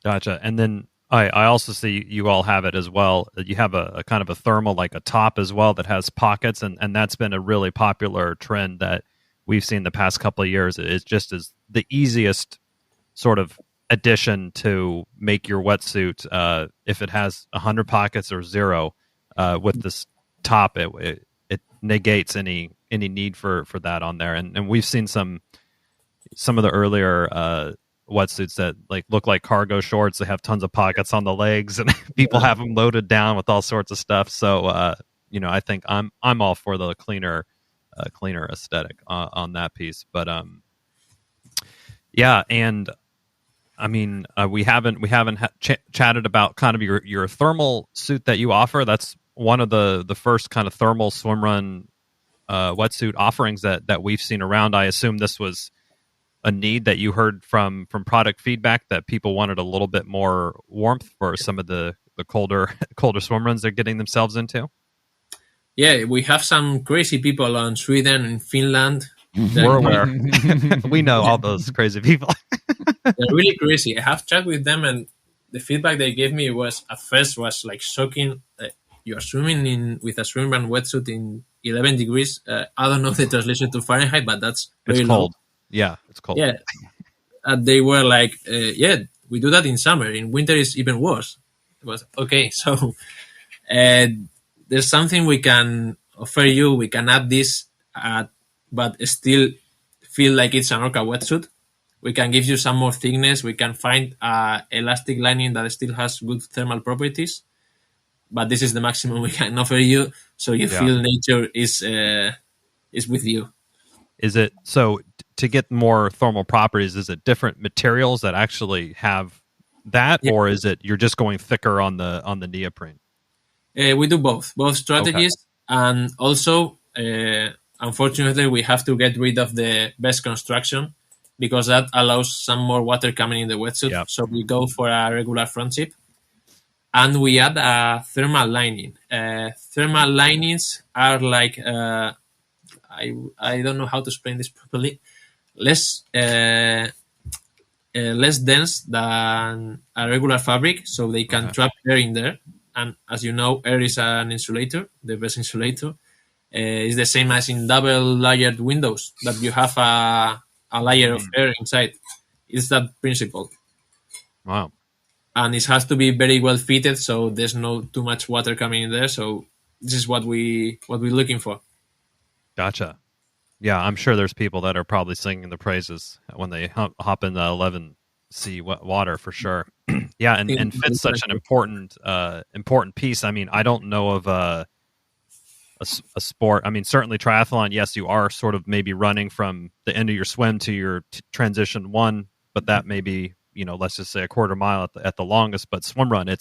Gotcha. And then I also see you all have it as well. You have a kind of a thermal, like a top as well that has pockets. And that's been a really popular trend that we've seen the past couple of years. It just is the easiest sort of addition to make your wetsuit. If it has 100 pockets or 0 with this top, it negates any need for that on there. And we've seen some of the earlier wetsuits that like look like cargo shorts. They have tons of pockets on the legs, and people have them loaded down with all sorts of stuff. So I think I'm all for the cleaner aesthetic on that piece. But yeah, and I mean we haven't chatted about kind of your thermal suit that you offer. That's one of the first kind of thermal swimrun wetsuit offerings that we've seen around. I assume this was a need that you heard from product feedback, that people wanted a little bit more warmth for some of the colder swim runs they're getting themselves into. Yeah, we have some crazy people on Sweden and Finland. We're aware. We know all those crazy people. They're really crazy. I have chat with them, and the feedback they gave me was at first was like shocking. You are swimming with a Swimrun wetsuit in 11 degrees. I don't know the translation to Fahrenheit, but that's very cold. low. Yeah, it's cold. Yeah. They were like, we do that in summer. In winter, it's even worse. It was okay. So there's something we can offer you. We can add this, but still feel like it's an Orca wetsuit. We can give you some more thickness. We can find elastic lining that still has good thermal properties. But this is the maximum we can offer you, so you feel nature is with you. Is it so to get more thermal properties? Is it different materials that actually have that, or is it you're just going thicker on the neoprene? We do both strategies, and also unfortunately we have to get rid of the best construction because that allows some more water coming in the wetsuit. Yep. So we go for a regular front zip. And we add a thermal lining. Thermal linings are like, I don't know how to explain this properly, less dense than a regular fabric, so they can trap air in there. And as you know, air is an insulator, the best insulator. It's the same as in double-layered windows, that you have a layer of air inside. It's that principle. Wow. and it has to be very well fitted, so there's no too much water coming in there. So this is what we're looking for. Gotcha. Yeah, I'm sure there's people that are probably singing the praises when they hop in the 11C water for sure. Yeah, and fit's such an important piece. I mean, I don't know of a sport. I mean, certainly triathlon. Yes, you are sort of maybe running from the end of your swim to your transition one, but that may be, let's just say a quarter mile at the longest. But swim run,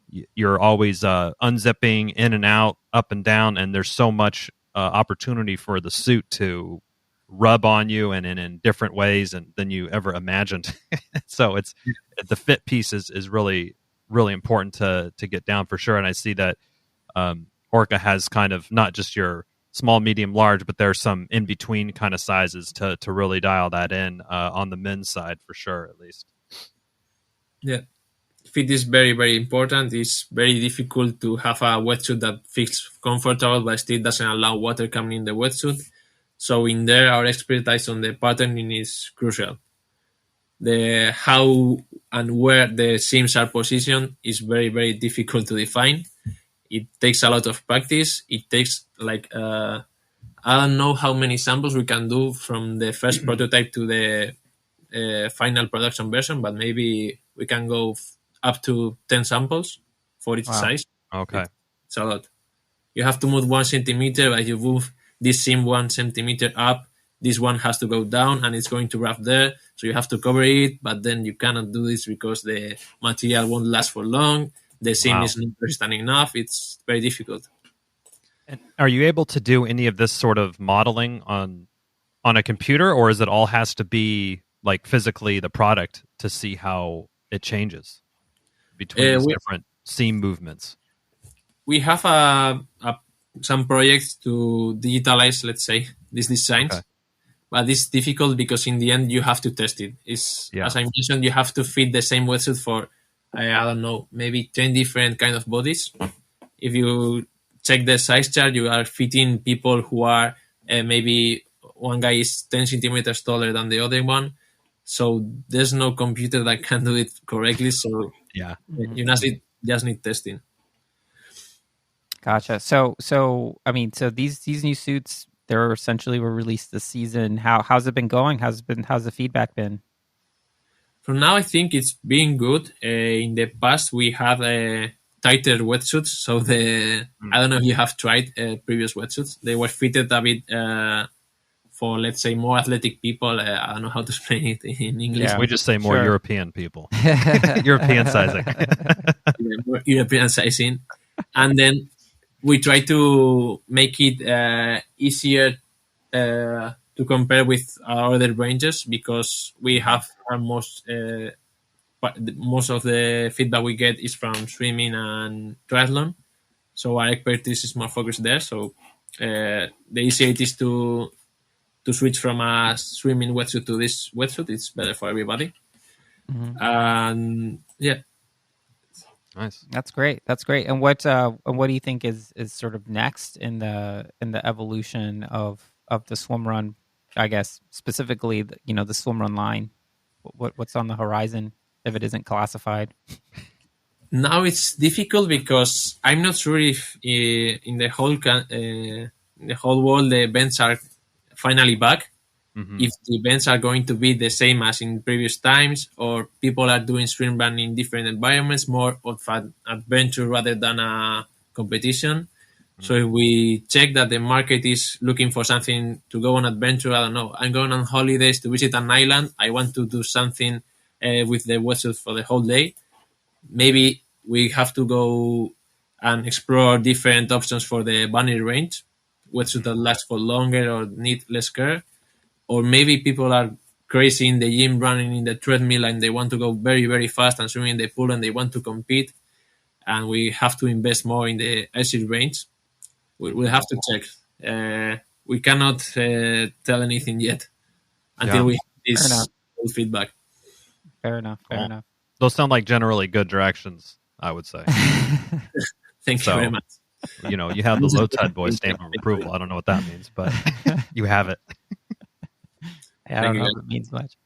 you're always unzipping in and out, up and down, and there's so much opportunity for the suit to rub on you and in different ways than you ever imagined. So it's the fit piece is really, really important to get down for sure. And I see that Orca has kind of not just your small, medium, large, but there's some in between kind of sizes to really dial that in on the men's side for sure, at least. Yeah. Fit is very, very important. It's very difficult to have a wetsuit that feels comfortable but still doesn't allow water coming in the wetsuit. So in there, our expertise on the patterning is crucial. The how and where the seams are positioned is very, very difficult to define. It takes a lot of practice. It takes I don't know how many samples we can do from the first prototype to the final production version, but maybe we can go up to 10 samples for each size. Okay. It's a lot. You have to move 1 centimeter, but you move this seam 1 centimeter up, this one has to go down and it's going to wrap there. So you have to cover it, but then you cannot do this because the material won't last for long. The seam is not resistant enough. It's very difficult. And are you able to do any of this sort of modeling on a computer, or is it all has to be like physically the product to see how it changes between these different seam movements? We have some projects to digitalize, let's say, these designs. Okay. But it's difficult because in the end you have to test it. As I mentioned, you have to fit the same wetsuit for, I don't know, maybe 10 different kind of bodies. If you check the size chart, you are fitting people who are maybe one guy is 10 centimeters taller than the other one. So there's no computer that can do it correctly. So you just need testing. Gotcha. So I mean, so these new suits, they're essentially were released this season. How's it been going? How's the feedback been? For now, I think it's been good. In the past, we had tighter wetsuits. So I don't know if you have tried previous wetsuits. They were fitted a bit for, let's say, more athletic people. I don't know how to explain it in English. Yeah, we just say more European people. European sizing. More European sizing. And then we try to make it easier to compare with our other ranges because we have most of the feedback we get is from swimming and triathlon. So our expertise is more focused there. So the easier it is to switch from a swimming wetsuit to this wetsuit. It's better for everybody. Mm-hmm. And nice. That's great. And what do you think is sort of next in the evolution of the Swimrun? I guess specifically, the Swimrun line. What's on the horizon if it isn't classified? Now it's difficult because I'm not sure if in the whole world the events are finally back. Mm-hmm. If the events are going to be the same as in previous times, or people are doing swimrun in different environments, more of an adventure rather than a competition. Mm-hmm. So if we check that the market is looking for something to go on adventure, I don't know, I'm going on holidays to visit an island, I want to do something with the wetsuit for the whole day. Maybe we have to go and explore different options for the bunny range, wetsuit that lasts for longer or need less care. Or maybe people are crazy in the gym, running in the treadmill, and they want to go very, very fast and swimming in the pool, and they want to compete. And we have to invest more in the icy range. We'll have to check. We cannot tell anything yet until we have this full feedback. Fair enough. Those sound like generally good directions, I would say. Thank you very much. You have the low tide boy stamp of approval. I don't know what that means, but you have it. I don't know if it means much.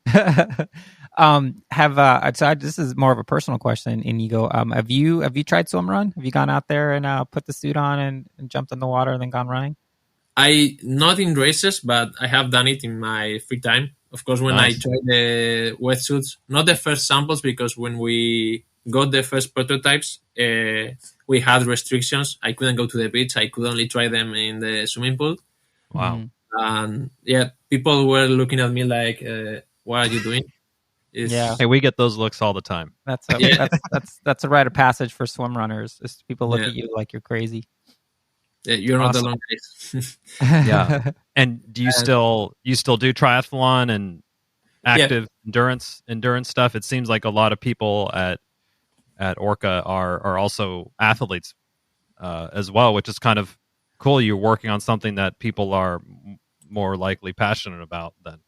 This is more of a personal question, Inigo. Have you tried Swimrun? Have you gone out there and put the suit on and jumped in the water and then gone running? I not in races, but I have done it in my free time. Of course, when Nice. I tried the wetsuits, not the first samples, because when we got the first prototypes, we had restrictions. I couldn't go to the beach. I could only try them in the swimming pool. Wow. Mhm. And yeah, people were looking at me like, "What are you doing?" Yeah. Hey, we get those looks all the time. That's Yeah. that's a rite of passage for swim runners. Is people look Yeah. at you like you're crazy. You're not Awesome. alone, guys. Yeah. And do you still do triathlon and active endurance stuff? It seems like a lot of people at Orca are also athletes as well, which is kind of cool. You're working on something that people are more likely passionate about than.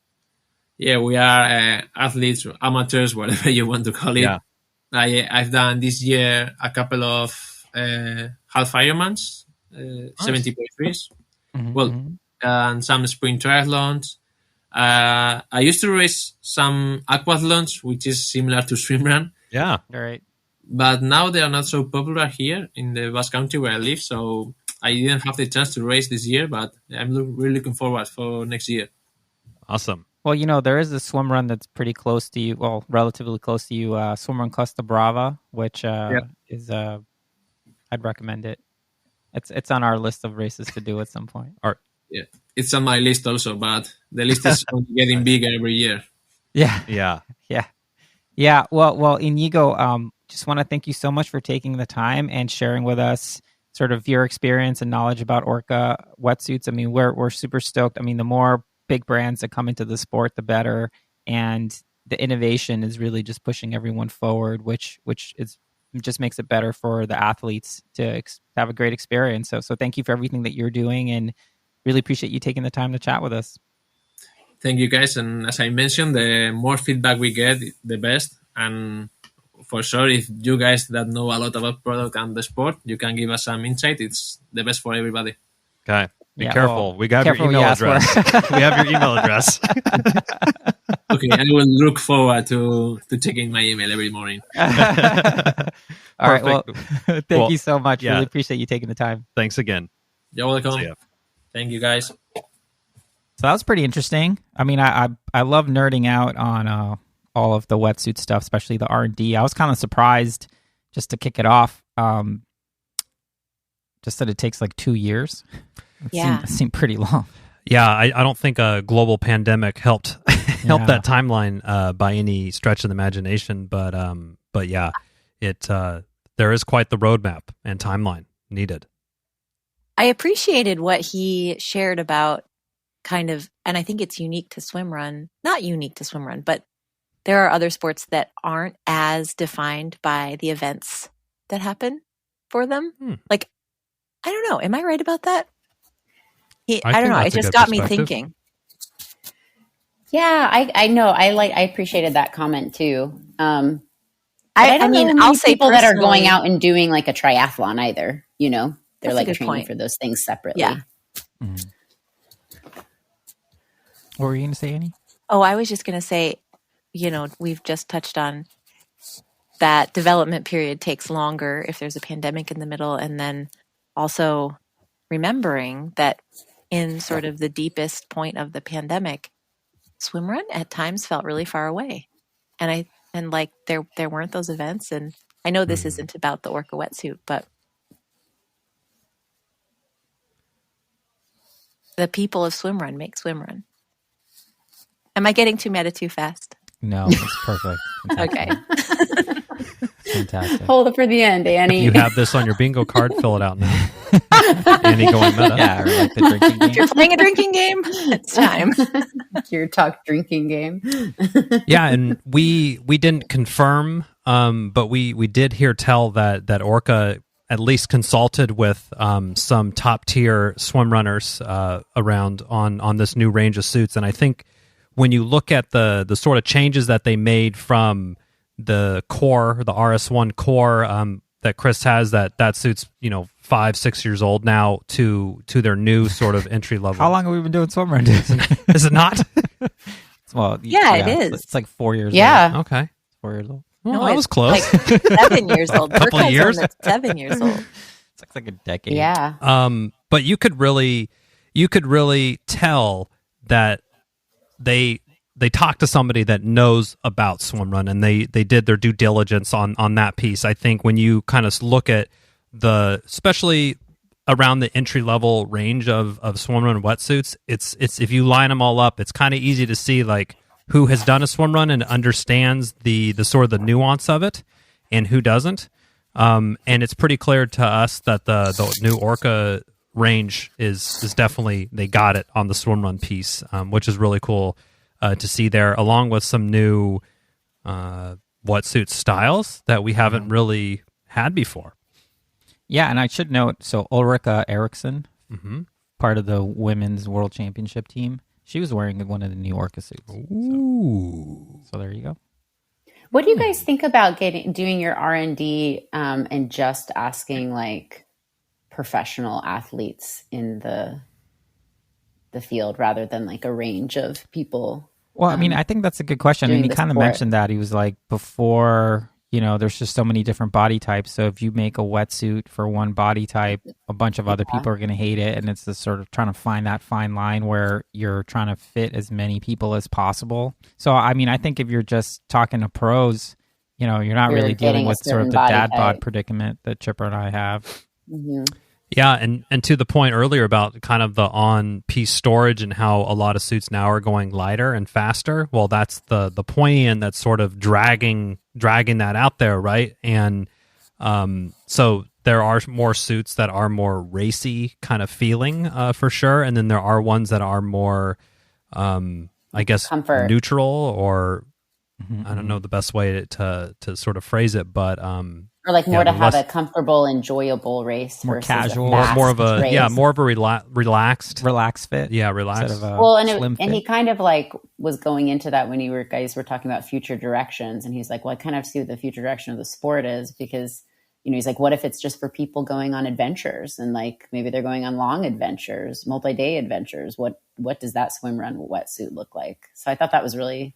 Yeah, we are athletes, amateurs, whatever you want to call it. Yeah. I've done this year a couple of half Ironmans, 70.3s, Mhm, well, mhm. and some sprint triathlons. I used to race some aquathlons, which is similar to swimrun, Yeah. All right. but now they are not so popular here in the Basque Country where I live. So I didn't have the chance to race this year, but I'm really looking forward for next year. Awesome. Well, there is a swim run that's pretty close to you. Well, relatively close to you. Swimrun Costa Brava, which is I'd recommend it. It's on our list of races to do at some point. Yeah, it's on my list also, but the list is only getting bigger every year. Yeah. Yeah. Yeah. Well, Iñigo, just want to thank you so much for taking the time and sharing with us sort of your experience and knowledge about Orca wetsuits. I mean, we're super stoked. I mean, the more big brands that come into the sport, the better. And the innovation is really just pushing everyone forward, which is just makes it better for the athletes to have a great experience. So thank you for everything that you're doing, and really appreciate you taking the time to chat with us. Thank you, guys. And as I mentioned, the more feedback we get, the best. And for sure, if you guys that know a lot about product and the sport, you can give us some insight. It's the best for everybody. Okay. Be Yeah, careful. well, We got careful your what you email ask address. We have your email address. Okay, I will look forward to checking my email every morning. All right. Well, Perfect. thank you so much. yeah. Really appreciate you taking the time. Thanks again. You're welcome. See ya. Thank you, guys. So that was pretty interesting. I mean, I love nerding out on all of the wetsuit stuff, especially the R&D. I was kind of surprised, just to kick it off, just that it takes like 2 years. It seemed pretty long. Yeah, I don't think a global pandemic helped Yeah. that timeline by any stretch of the imagination. But yeah, there is quite the roadmap and timeline needed. I appreciated what he shared about kind of, and I think it's unique to swimrun, not unique to swimrun, but there are other sports that aren't as defined by the events that happen for them. Like, I don't know. Am I right about that? I don't know. It just got me thinking. Yeah, I know. I appreciated that comment too. I I mean, I'll say people that are personally- going out and doing like a triathlon either. They're That's a like good training point. for those things separately. Yeah. Mm-hmm. What were you going to say, Annie? Oh, I was just going to say, we've just touched on that development period takes longer if there's a pandemic in the middle. And then also remembering that in sort of the deepest point of the pandemic, swimrun at times felt really far away. And there weren't those events. And I know this isn't about the Orca wetsuit, but the people of swimrun make swimrun. Am I getting too meta too fast? No, it's perfect. Okay. Fantastic. Hold it for the end, Annie. You have this on your bingo card. Fill it out now. Annie going meta. Yeah, or like the drinking game. If you're playing a drinking game, it's time. Your talk drinking game. Yeah, and we didn't confirm, but we did hear tell that Orca at least consulted with some top tier swim runners around on this new range of suits, and I think when you look at the sort of changes that they made from the core, the RS1 core that Chris has, that suit's 5-6 years old now, to their new sort of entry level. How long have we been doing swimrun? Is it not? Well, Yeah, it is. It's like 4 years Yeah. Okay. 4 years old. Well, No, that was it's close. like 7 years old. A couple Brooke of has years? one that's 7 years old. It's like a decade. Yeah. But you could really tell that they talked to somebody that knows about swimrun, and they did their due diligence on that piece. I think when you kind of look at especially around the entry level range of swimrun wetsuits, it's if you line them all up, it's kind of easy to see like who has done a swimrun and understands the sort of the nuance of it, and who doesn't. And it's pretty clear to us that the new Orca range is definitely, they got it on the swimrun piece, which is really cool to see there, along with some new wetsuit styles that we haven't really had before. Yeah, and I should note, so Ulrika Eriksson, Mm-hmm. part of the women's world championship team, she was wearing one of the new Orca suits. Ooh. So there you go. What do you guys think about doing your R&D and just asking like professional athletes in the field rather than like a range of people? Well, I mean, I think that's a good question. And doing he the kind of sport. mentioned that. He was like, before, there's just so many different body types. So if you make a wetsuit for one body type, a bunch of other people are going to hate it. And it's the sort of trying to find that fine line where you're trying to fit as many people as possible. So, I mean, I think if you're just talking to pros, you're not You're really dealing getting a with sort of certain the body dad bod type. predicament that Chipper and I have. Mm-hmm. Yeah, and to the point earlier about kind of the on-piece storage and how a lot of suits now are going lighter and faster. Well, that's the pointy end that's sort of dragging that out there, right? And so there are more suits that are more racy kind of feeling for sure, and then there are ones that are more, I guess, Comfort. neutral, or Mm-hmm. I don't know the best way to sort of phrase it, but Or like more Yeah, to have less- a comfortable, enjoyable race, More versus casual. a more fast more of a race. more of a relaxed, Relaxed fit. relaxed. Instead of a Well, and slim fit. he kind of like was going into that when you guys were talking about future directions, and he's like, "Well, I kind of see what the future direction of the sport is because, he's like, what if it's just for people going on adventures and like maybe they're going on long adventures, multi-day adventures? What does that swim run wetsuit look like?" So I thought that was really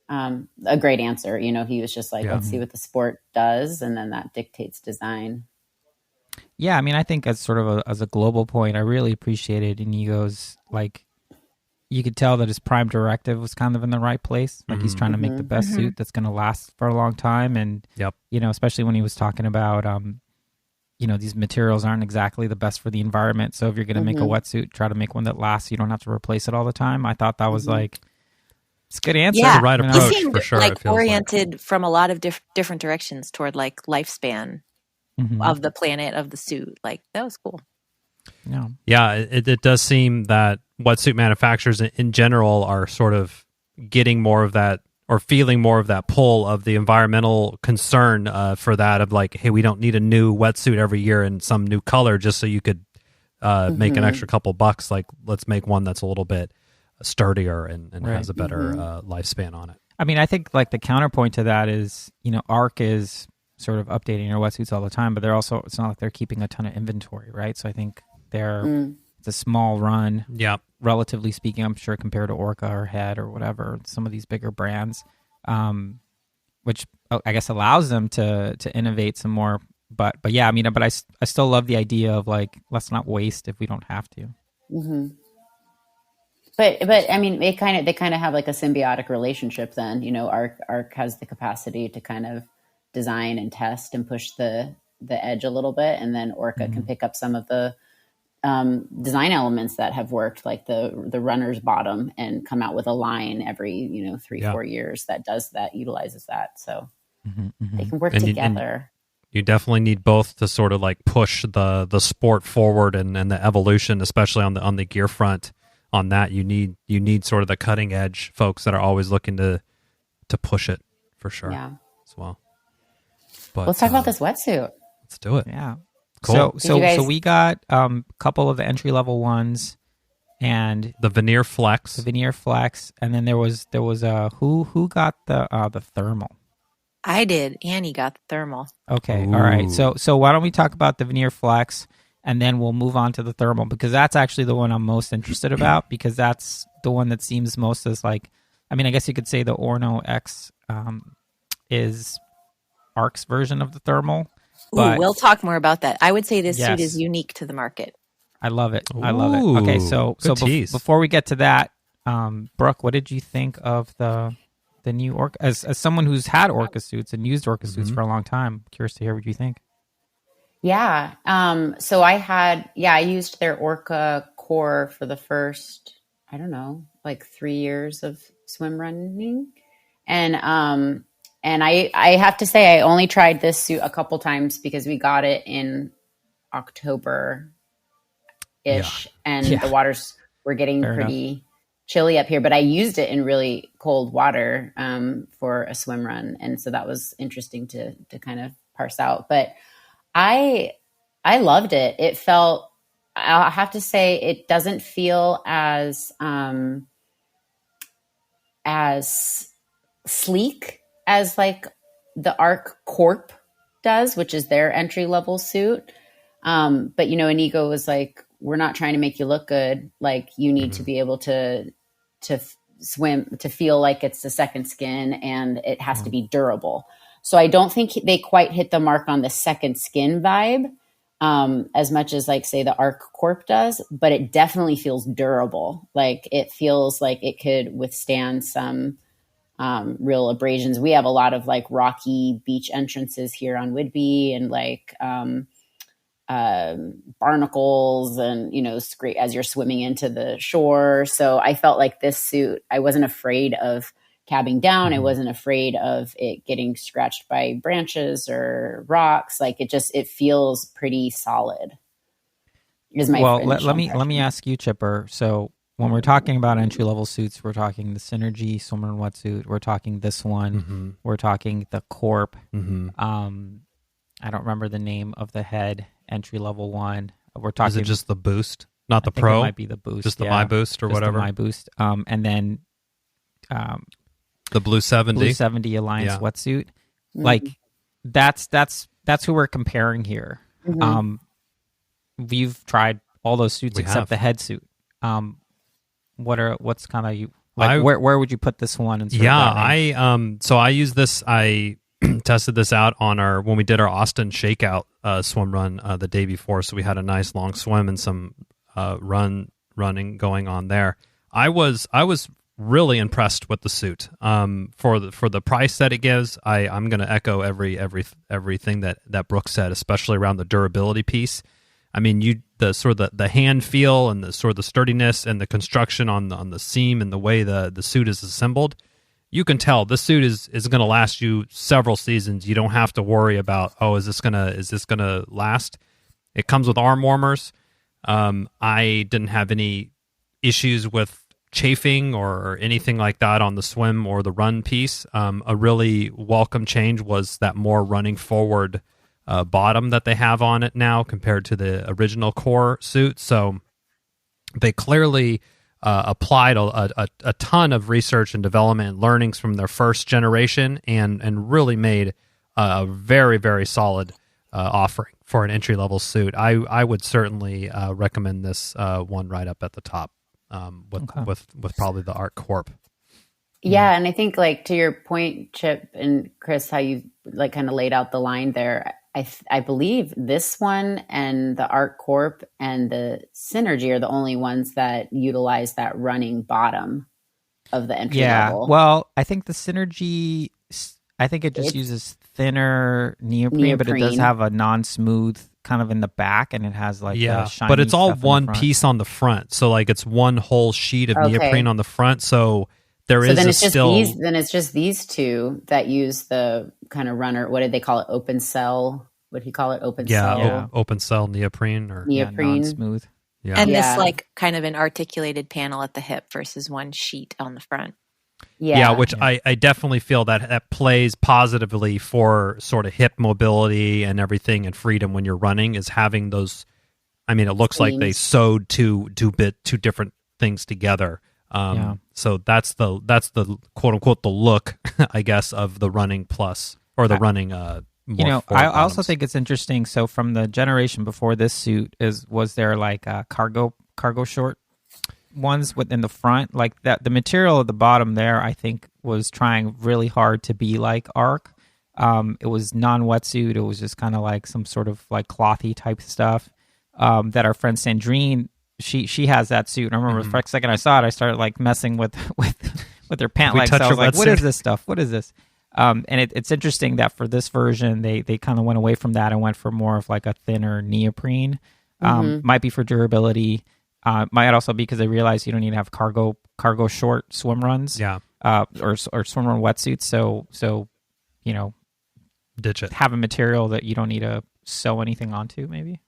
a great answer. He was just like, Yeah. let's see what the sport does, and then that dictates design. Yeah, I mean, I think as sort of as a global point, I really appreciated Inigo's, like, you could tell that his prime directive was kind of in the right place. Like, he's trying to make the best suit that's going to last for a long time. And, Yep. Especially when he was talking about, these materials aren't exactly the best for the environment. So if you're going to make a wetsuit, try to make one that lasts. You don't have to replace it all the time. I thought that was like, it's a good answer. Yeah. The right You know? approach. He seemed for sure, it like feels like. oriented from a lot of different directions toward like lifespan Mhm. of the planet, of the suit. Like, that was cool. Yeah. Yeah, it does seem that wetsuit manufacturers in general are sort of getting more of that, or feeling more of that pull of the environmental concern for that, of like, hey, we don't need a new wetsuit every year in some new color just so you could make an extra couple bucks. Like, let's make one that's a little bit sturdier and Right. has a better lifespan on it. I mean, I think like the counterpoint to that is, ARC is sort of updating their wetsuits all the time, but it's not like they're keeping a ton of inventory, right? So I think it's a small run, Yeah. relatively speaking, I'm sure, compared to Orca or Head or whatever, some of these bigger brands, which I guess allows them to innovate some more. But yeah, I mean, but I still love the idea of like, let's not waste if we don't have to. Mm-hmm. But I mean, they kind of have like a symbiotic relationship. Then Arc has the capacity to kind of design and test and push the edge a little bit, and then Orca can pick up some of the design elements that have worked, like the runner's bottom, and come out with a line every 3-4 years that utilizes that. So they can work together. You definitely need both to sort of like push the sport forward and the evolution, especially on the gear front. On that, you need sort of the cutting edge folks that are always looking to push it for sure. Yeah. As well. But Let's talk about this wetsuit. Let's do it. Yeah. Cool. So we got a couple of the entry level ones, and The Veneer Flex. the Veneer Flex, and then there was who got the thermal. I did. Annie got the thermal. Okay, Ooh. all right. So why don't we talk about the Veneer Flex, and then we'll move on to the thermal, because that's actually the one I'm most interested about, because that's the one that seems most as like I mean, I guess you could say the Orno X is Arc's version of the thermal. But Ooh, we'll talk more about that. I would say this Yes. suit is unique to the market. I love it. I love it. Ooh, Okay, so good tease. before we get to that, Brooke, what did you think of the new Orca? As someone who's had Orca suits and used Orca suits for a long time, curious to hear what you think. Yeah. So I used their Orca core for the first, I don't know, like 3 years of swim running. And I have to say, I only tried this suit a couple times because we got it in October ish, and the waters were getting pretty chilly up here. But I used it in really cold water for a swim run, and so that was interesting to kind of parse out. But I loved it. It felt, I'll have to say, it doesn't feel as sleek as like the Arc Corp does, which is their entry level suit. But you know, Iñigo was like, we're not trying to make you look good. Like, you need to be able to swim, to feel like it's a second skin, and it has to be durable. So I don't think they quite hit the mark on the second skin vibe as much as, like, say, the Arc Corp does, but it definitely feels durable. Like, it feels like it could withstand some real abrasions. We have a lot of like rocky beach entrances here on Whidbey, and like barnacles, and, you know, great as you're swimming into the shore. So I felt like this suit, I wasn't afraid of cabbing down. I wasn't afraid of it getting scratched by branches or rocks. Like, it feels pretty solid. Is my let me ask you, Chipper. So when we're talking about entry level suits, we're talking the Synergy Swimrun Wetsuit. We're talking this one. We're talking the Corp. I don't remember the name of the head entry level one. We're talking. Is it just the Boost, not the I think Pro? it might be the Boost. Just the My Boost or just whatever. The My Boost. And then the Blue 70. Blue 70 Alliance wetsuit. Like, that's who we're comparing here. We've tried all those suits except the head suit. What's kind of you like? Where would you put this one? And I use this. I tested this out on when we did our Austin Shakeout swim run the day before. So we had a nice long swim and some running going on there. I was really impressed with the suit. For the price that it gives, I'm going to echo everything that Brooke said, especially around the durability piece. I mean, the hand feel and the sort of the sturdiness and the construction on the seam and the way the suit is assembled, you can tell this suit is going to last you several seasons. You don't have to worry about, is this gonna last? It comes with arm warmers. I didn't have any issues with chafing or anything like that on the swim or the run piece. A really welcome change was that more running forward bottom that they have on it now compared to the original core suit. So they clearly applied a ton of research and development and learnings from their first generation and really made a very, very solid offering for an entry-level suit. I would certainly recommend this one right up at the top with probably the Arc Corp. Yeah, and I think, like, to your point, Chip and Chris, how you like kind of laid out the line there, I believe this one and the Arc Corp and the Synergy are the only ones that utilize that running bottom of the entry level. Well, I think the Synergy, it just uses thinner neoprene, but it does have a non-smooth kind of in the back, and it has like shiny but it's all stuff in one the front. piece on the front. So like it's one whole sheet of neoprene on the front. So it's just these two that use the kind of runner. What did they call it? Open cell. What do you call it? Open cell. Yeah, open cell neoprene or neoprene. Non-smooth. Yeah. And this like kind of an articulated panel at the hip versus one sheet on the front. Which I definitely feel that plays positively for sort of hip mobility and everything and freedom when you're running, is having those. I mean, it looks like they sewed two different things together. So that's the quote unquote the look, I guess, of the running plus or the running. I also think it's interesting. So from the generation before this suit was there like a cargo short ones within the front, like that, the material at the bottom there, I think was trying really hard to be like Arc. It was non-wetsuit. It was just kind of like some sort of like clothy type stuff. That our friend Sandrine, she has that suit. And I remember for a second I saw it, I started like messing with her pant legs. I was like, what is this stuff? What is this? And it's interesting that for this version, they kind of went away from that and went for more of like a thinner neoprene. Might be for durability. Might also be because they realized you don't need to have cargo short swim runs. Yeah. Or swim run wetsuits. So ditch it. Have a material that you don't need to sew anything onto, maybe.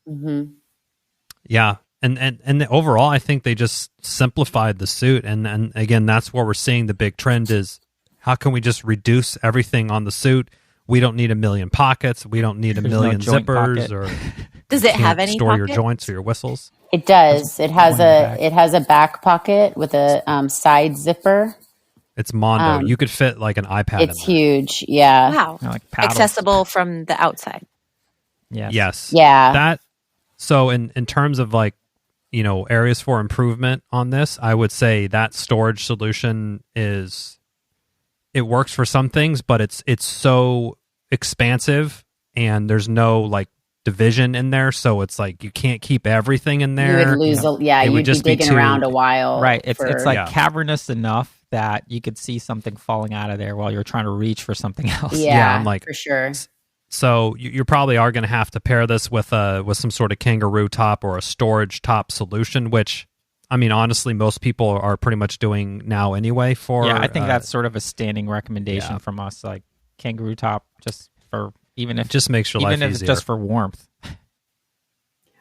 Yeah. And overall, I think they just simplified the suit. And again, that's where we're seeing the big trend is how can we just reduce everything on the suit? We don't need a million pockets. We don't need a million zippers. Or does it have any store pockets? your joints or your whistles? It does. It has a back pocket with a side zipper. It's Mondo. You could fit like an iPad. It's huge. Yeah. Wow. Like accessible from the outside. Yes. Yeah. So in terms of like, areas for improvement on this, I would say that storage solution it works for some things, but it's so expansive and there's no like division in there, so it's like you can't keep everything in there. You would lose you'd be digging around a while. Right. It's like cavernous enough that you could see something falling out of there while you're trying to reach for something else. Yeah, I'm like, for sure. So you probably are going to have to pair this with some sort of kangaroo top or a storage top solution, which, I mean, honestly, most people are pretty much doing now anyway. I think that's sort of a standing recommendation from us, like kangaroo top, just for even if it just makes your life easier. Even if it's just for warmth.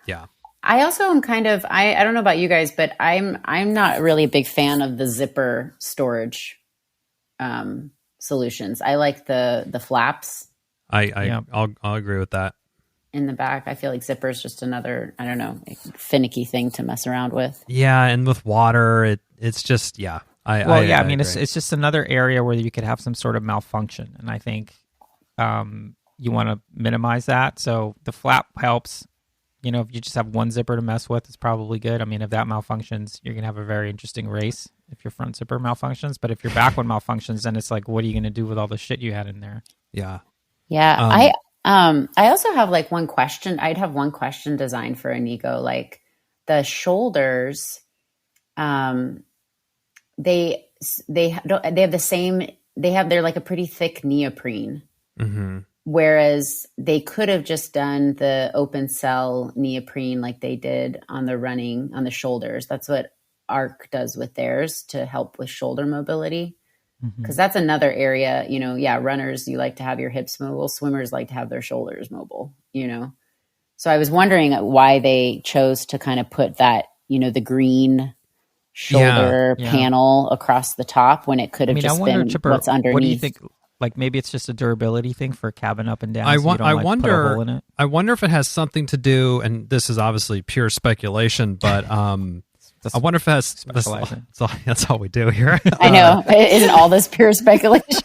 Yeah. I also am kind of I don't know about you guys, but I'm not really a big fan of the zipper storage solutions. I like the flaps. I'll agree with that. In the back, I feel like zipper's just another, I don't know, finicky thing to mess around with. Yeah, and with water, it's just I mean, it's just another area where you could have some sort of malfunction, and I think you want to minimize that. So the flap helps. If you just have one zipper to mess with, it's probably good. I mean, if that malfunctions, you're gonna have a very interesting race if your front zipper malfunctions. But if your back one malfunctions, then it's like, what are you gonna do with all the shit you had in there? Yeah. Yeah. I also have like one question. I'd have one question designed for Iñigo, like the shoulders. They're like a pretty thick neoprene. Mm-hmm. Whereas they could have just done the open cell neoprene like they did on the shoulders. That's what Arc does with theirs to help with shoulder mobility. Because that's another area, runners, you like to have your hips mobile. Swimmers like to have their shoulders mobile, So I was wondering why they chose to kind of put that, the green shoulder panel across the top when it could have just been Chipper, what's underneath. What do you think? Like maybe it's just a durability thing for cabin up and down. I wonder. I wonder if it has something to do, and this is obviously pure speculation, but I wonder if it has. That's all we do here. I know. Isn't all this pure speculation?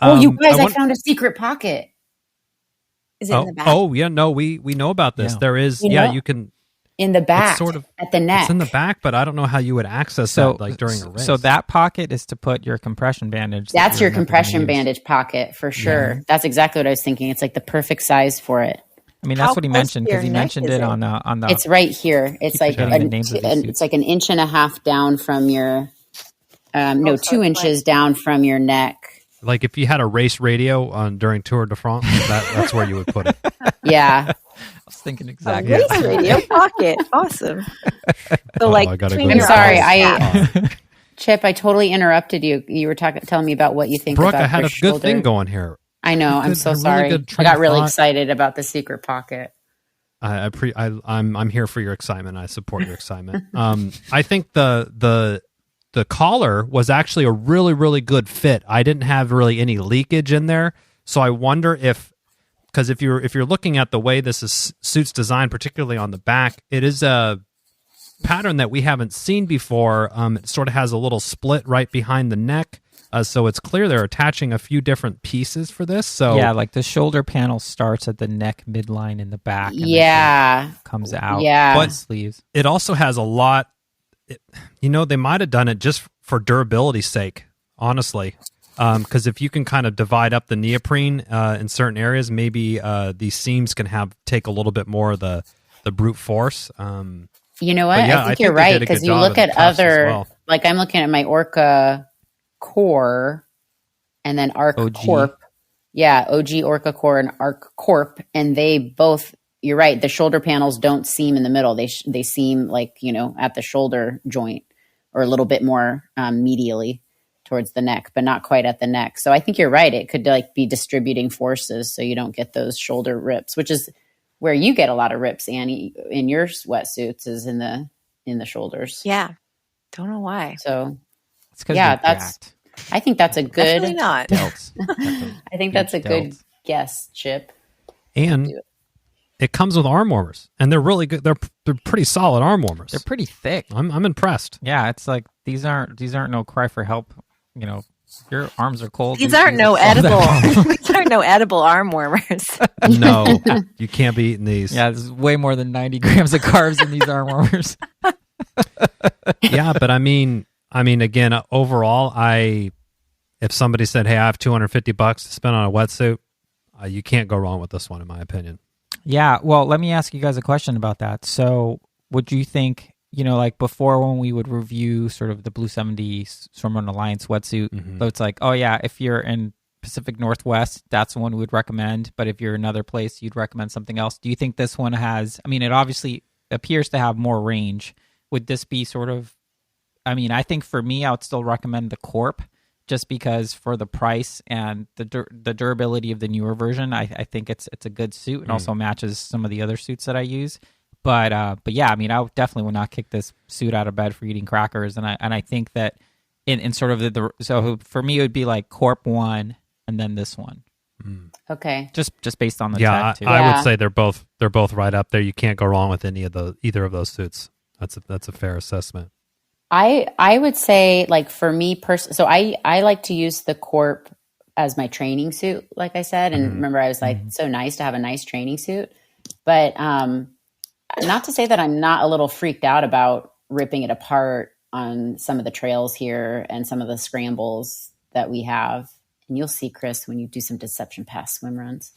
You guys! I found a secret pocket. Is it in the back? Oh yeah, no, we know about this. Yeah. There is. You can. In the back, sort of at the neck. It's in the back, but I don't know how you would access that like during a race. So that pocket is to put your compression bandage. That's your compression bandage pocket for sure. Yeah. That's exactly what I was thinking. It's like the perfect size for it. I mean, that's what he mentioned because he mentioned it on the. It's right here. It's like it's like an inch and a half down from your. 2 inches down from your neck. Like if you had a race radio on during Tour de France, that's where you would put it. Yeah. I was thinking exactly. Race radio pocket, awesome. So I'm sorry, Chip, I totally interrupted you. You were telling me about what you think. Brooke, about I had your a shoulder. good thing going here. I know. I'm so sorry. I got really excited about the secret pocket. I'm here for your excitement. I support your excitement. I think the collar was actually a really, really good fit. I didn't have really any leakage in there, so I wonder because if you're looking at the way this suit's designed, particularly on the back, it is a pattern that we haven't seen before. It sort of has a little split right behind the neck. So it's clear they're attaching a few different pieces for this. So yeah, like the shoulder panel starts at the neck midline in the back. And Yeah. comes out. Yeah. But sleeves. it also has a lot. They might have done it just for durability's sake, honestly. Because if you can kind of divide up the neoprene in certain areas, maybe these seams can take a little bit more of the brute force. You know what? Yeah, I think you're right, because you look at other, like I'm looking at my Orca Core and then Arc OG. Corp. Yeah, OG Orca Core and Arc Corp. And they both, you're right, the shoulder panels don't seam in the middle. They seam like, at the shoulder joint or a little bit more medially towards the neck, but not quite at the neck. So I think you're right. It could be distributing forces so you don't get those shoulder rips, which is where you get a lot of rips, Annie, in your wetsuits, is in the shoulders. Yeah. Don't know why. So It's because I think that's a good. Definitely not. delts. I think that's a good guess, Chip. And it comes with arm warmers, and they're really good. They're pretty solid arm warmers. They're pretty thick. I'm impressed. Yeah, it's like these aren't no cry for help. Your arms are cold. These aren't no edible. These aren't no edible arm warmers. No, you can't be eating these. Yeah, there's way more than 90 grams of carbs in these arm warmers. Yeah, but I mean, again, overall, if somebody said, "Hey, I have $250 to spend on a wetsuit," you can't go wrong with this one, in my opinion. Yeah, well, let me ask you guys a question about that. So, would you think, like before when we would review sort of the Blue 70 Swimrun Alliance wetsuit, so it's like, oh yeah, if you're in Pacific Northwest, that's the one we would recommend. But if you're another place, you'd recommend something else. Do you think this one has, it obviously appears to have more range. Would this be sort of, I think for me, I would still recommend the Corp, just because for the price and the durability of the newer version, I think it's a good suit and also matches some of the other suits that I use. But yeah, I definitely would not kick this suit out of bed for eating crackers. And I think that in sort of so for me, it would be like Corp 1 and then this one. Okay. Just based on the Yeah, tech too. I would say they're both right up there. You can't go wrong with either of those suits. That's a fair assessment. I would say, like, for me personally, so I like to use the Corp as my training suit, like I said. And remember, I was like, so nice to have a nice training suit. But not to say that I'm not a little freaked out about ripping it apart on some of the trails here and some of the scrambles that we have. And you'll see, Chris, when you do some Deception Pass swim runs.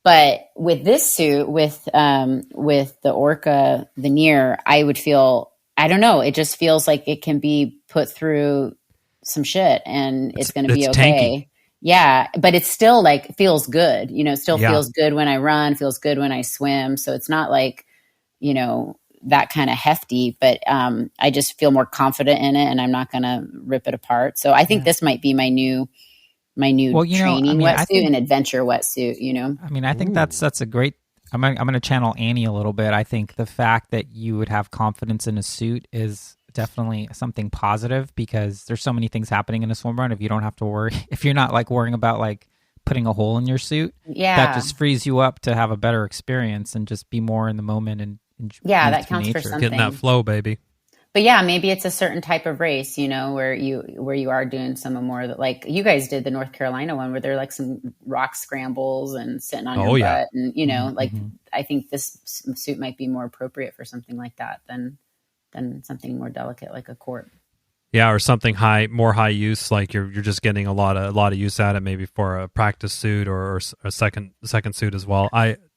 But with this suit, with the Orca veneer, I would feel, I don't know, it just feels like it can be put through some shit and it's going to be okay. Tanky. Yeah, but it's still like feels good. It still feels good when I run, feels good when I swim. So it's not like, that kind of hefty, but I just feel more confident in it and I'm not going to rip it apart. So I think this might be my new training wetsuit and adventure wetsuit, I think that's a great, I'm going to channel Annie a little bit. I think the fact that you would have confidence in a suit is definitely something positive, because there's so many things happening in a swim run. If you don't have to worry, if you're not like worrying about like putting a hole in your suit, that just frees you up to have a better experience and just be more in the moment and that counts for something. Getting that flow, baby. But yeah, maybe it's a certain type of race, where you are doing some more that, like you guys did the North Carolina one, where there are like some rock scrambles and sitting on your butt, and I think this suit might be more appropriate for something like that than something more delicate like a Corp. Yeah, or something more high use, like you're just getting a lot of use out of it, maybe for a practice suit or a second suit as well.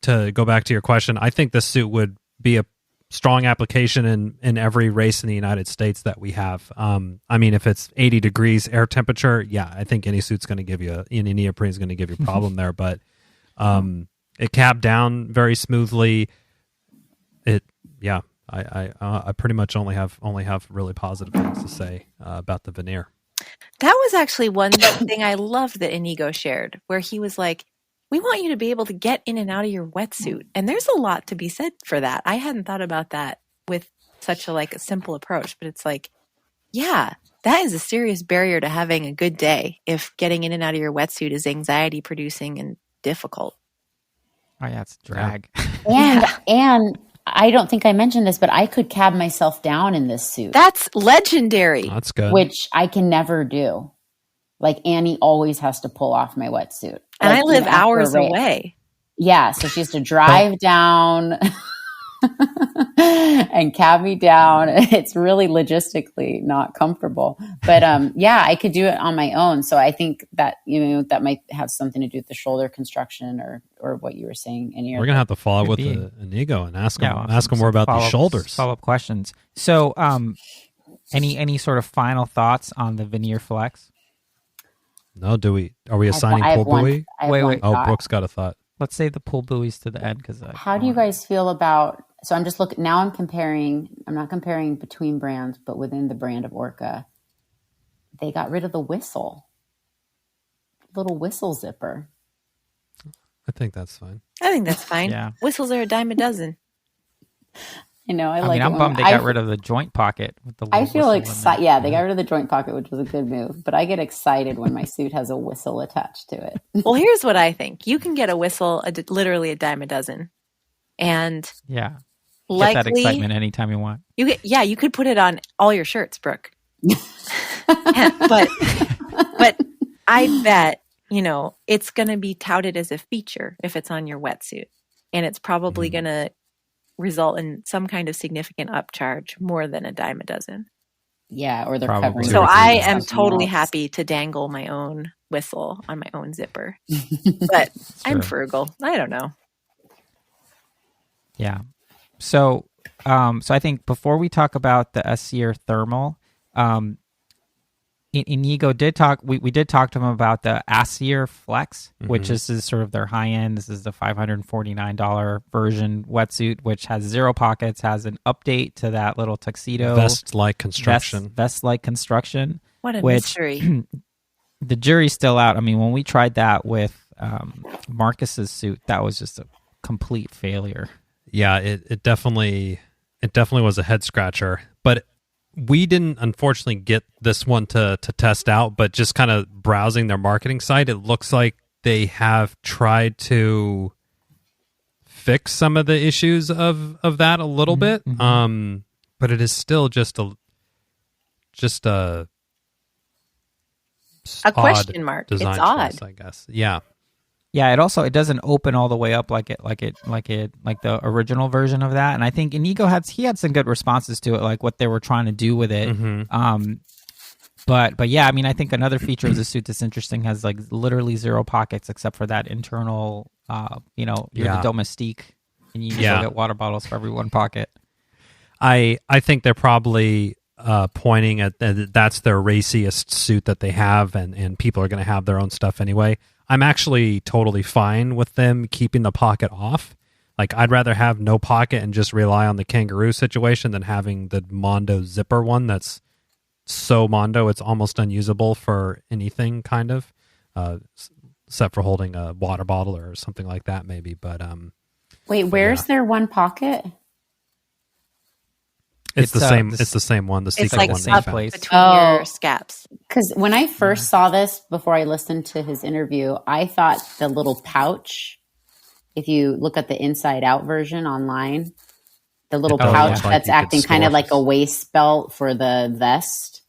To go back to your question, I think this suit would be a strong application in every race in the United States that we have. If it's 80 degrees air temperature, I think any suit's going to give you any neoprene is going to give you a problem there. But it capped down very smoothly. I pretty much only have really positive things to say about the veneer. That was actually one thing I loved that Iñigo shared, where he was like, we want you to be able to get in and out of your wetsuit. And there's a lot to be said for that. I hadn't thought about that with such a simple approach, but it's like, yeah, that is a serious barrier to having a good day if getting in and out of your wetsuit is anxiety producing and difficult. Oh yeah, it's drag. And I don't think I mentioned this, but I could cab myself down in this suit. That's legendary. That's good. Which I can never do. Like Annie always has to pull off my wetsuit. And Like, I live after a hours race. away. Yeah, so she has to drive down and cab me down. It's really logistically not comfortable. But yeah, I could do it on my own. So I think that, that might have something to do with the shoulder construction or what you were saying in your. We're gonna have to follow up with be. the Iñigo and ask him Yeah, more about the shoulders. Follow-up questions. So, any sort of final thoughts on the Veneer Flex? No, are we assigning pull buoy? Wait. Oh, Brooke's got a thought. Let's save the pull buoys to the end because. How do you guys feel about? So I'm just looking now. I'm not comparing between brands, but within the brand of Orca, they got rid of the whistle, little whistle zipper. I think that's fine. I think that's fine. Yeah. Whistles are a dime a dozen. I mean, I'm bummed they got rid of the joint pocket with the. I feel excited. Yeah, they got rid of the joint pocket, which was a good move. But I get excited when my suit has a whistle attached to it. Well, here's what I think: you can get a whistle, literally a dime a dozen, and Yeah, likely get that excitement anytime you want. You could put it on all your shirts, Brooke. but I bet it's going to be touted as a feature if it's on your wetsuit, and it's probably going to result in some kind of significant upcharge more than a dime a dozen. Yeah, or they're Probably. covering. So I am something totally else. happy to dangle my own whistle on my own zipper, but I'm frugal. I don't know. Yeah. So I think before we talk about the Essier thermal, Iñigo did talk. We did talk to him about the Essier Flex, which is sort of their high end. This is the $549 version wetsuit, which has 0 pockets, has an update to that little tuxedo Vest-like construction. Vest-like construction. What a which, mystery! The jury's still out. I mean, when we tried that with Marcus's suit, that was just a complete failure. Yeah, it definitely was a head scratcher, but we didn't unfortunately get this one to test out, but just kind of browsing their marketing site, it looks like they have tried to fix some of the issues of that a little bit. But it is still just a question mark. It's odd, choice, I guess. Yeah. Yeah, it doesn't open all the way up like the original version of that. And I think Iñigo had some good responses to it, like what they were trying to do with it. But yeah, I mean, I think another feature of the suit that's interesting has like literally 0 pockets except for that internal. You're the domestique, and you just get water bottles for every 1 pocket. I think they're probably pointing at that's their raciest suit that they have, and people are going to have their own stuff anyway. I'm actually totally fine with them keeping the pocket off. Like, I'd rather have no pocket and just rely on the kangaroo situation than having the Mondo zipper one that's so Mondo it's almost unusable for anything, kind of, except for holding a water bottle or something like that, maybe. But wait, where's their 1 pocket? It's the same. It's the same one. The secret like one. same place between your scaps. Because when I first saw this, before I listened to his interview, I thought the little pouch. If you look at the inside out version online, the little pouch that's acting kind of like a waist belt for the vest.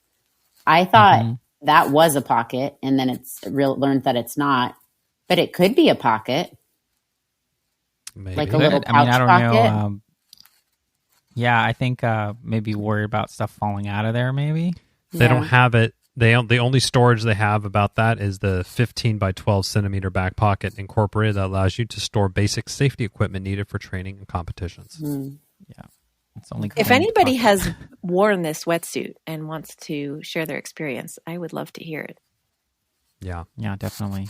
I thought that was a pocket, and then learned that it's not. But it could be a pocket, Maybe. like a little pouch I mean, I don't pocket. know. Yeah, I think maybe worry about stuff falling out of there. Maybe They don't have it. The only storage they have about that is the 15 by 12 centimeter back pocket incorporated that allows you to store basic safety equipment needed for training and competitions. Yeah, it's only. If anybody has worn this wetsuit and wants to share their experience, I would love to hear it. Yeah, definitely.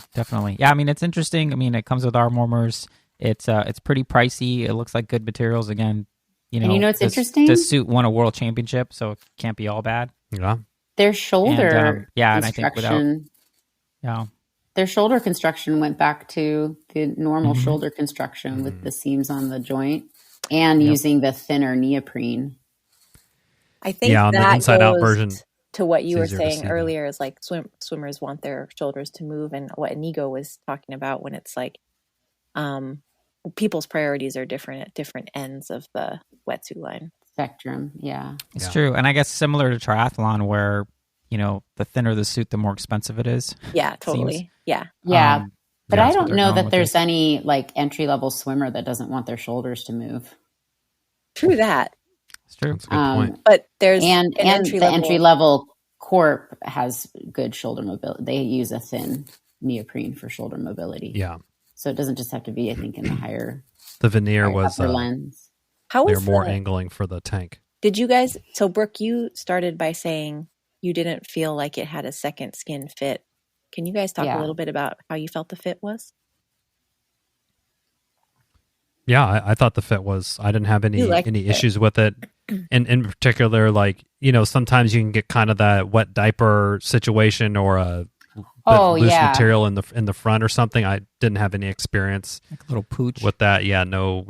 Yeah, I mean, it's interesting. I mean, it comes with arm warmers. It's pretty pricey. It looks like good materials. Again, it's interesting. This suit won a world championship, so it can't be all bad. yeah. Their shoulder and I think their shoulder construction went back to the normal shoulder construction with the seams on the joint and using the thinner neoprene. I think on the that inside out goes version, to what you were easier to saying see earlier is like swimmers want their shoulders to move, and what Iñigo was talking about when it's like people's priorities are different at different ends of the wetsuit line. Spectrum, yeah. It's true. And I guess similar to triathlon where the thinner the suit, the more expensive it is. Yeah, totally. Yeah. Yeah. But I that's what don't they're know going that with there's this. any like entry level swimmer that doesn't want their shoulders to move. True that. It's true. That's a good point. But there's And an entry the level. entry level corp has good shoulder mobility. They use a thin neoprene for shoulder mobility. Yeah. So it doesn't just have to be, I think, in the higher The veneer was upper lens. How they're was more the- angling for the tank. Did you guys? So Brooke, you started by saying you didn't feel like it had a second skin fit. Can you guys talk Yeah. a little bit about how you felt the fit was? Yeah, I thought the fit was. I didn't have any You liked the fit. issues with it, and in particular, like sometimes you can get kind of that wet diaper situation or a loose material in the front or something. I didn't have any experience Like a little pooch. with that. Yeah, no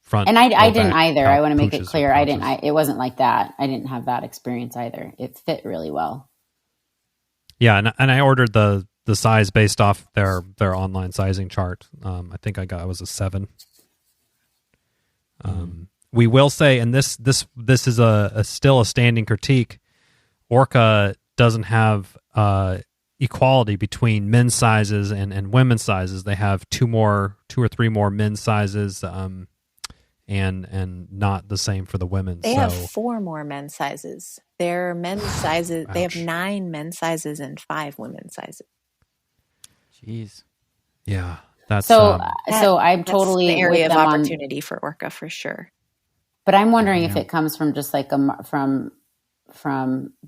front. And I or didn't back either. I want to make it pooches or clear. I didn't. pouches. It wasn't like that. I didn't have that experience either. It fit really well. Yeah, and I ordered the size based off their online sizing chart. I think I was a 7. We will say, and this is a still a standing critique. Orca doesn't have equality between men's sizes and women's sizes. They have 2 or 3 more men's sizes, and not the same for the women. They have 4 more men's sizes. Their men's sizes. They have Ouch. 9 men's sizes and 5 women's sizes. Jeez. Yeah, that's So I'm That's totally the area with of them on- opportunity for Orca for sure. But I'm wondering if Yeah. it comes from just like from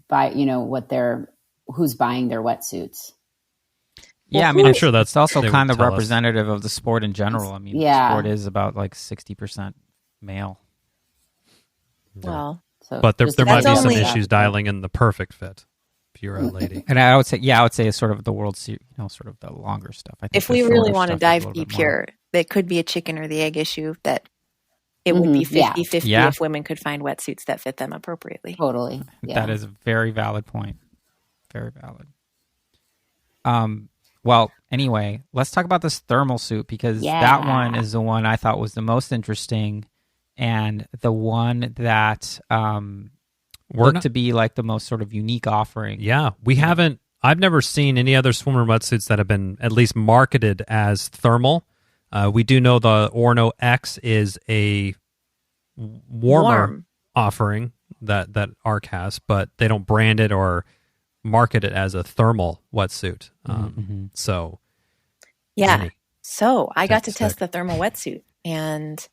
by who's buying their wetsuits. Yeah, I I'm mean, it's, sure that's- it's also they would kind of tell us. representative of the sport in general. I mean, Yeah. sport is about like 60% male. Well, So but there just- might That's be some only- issues dialing in the perfect fit if you're a lady. And I would say it's sort of the World Series, sort of the longer stuff. I think if the we really shorter want to stuff is a dive little bit deep more- here, that could be a chicken or the egg issue that it would be Mhm, yeah. 50-50 Yeah. if women could find wetsuits that fit them appropriately. Totally. Yeah. That is a very valid point. Very valid. Well, anyway, let's talk about this thermal suit because that Yeah. one is the one I thought was the most interesting and the one that We're looked not, to be like the most sort of unique offering. yeah, we haven't. I've never seen any other swimmer wetsuits that have been at least marketed as thermal. We do know the Orno X is a warmer Warm. offering that ARC has, but they don't brand it or market it as a thermal wetsuit. Mhm. So, Yeah. Annie, So I got to Fantastic. test the thermal wetsuit and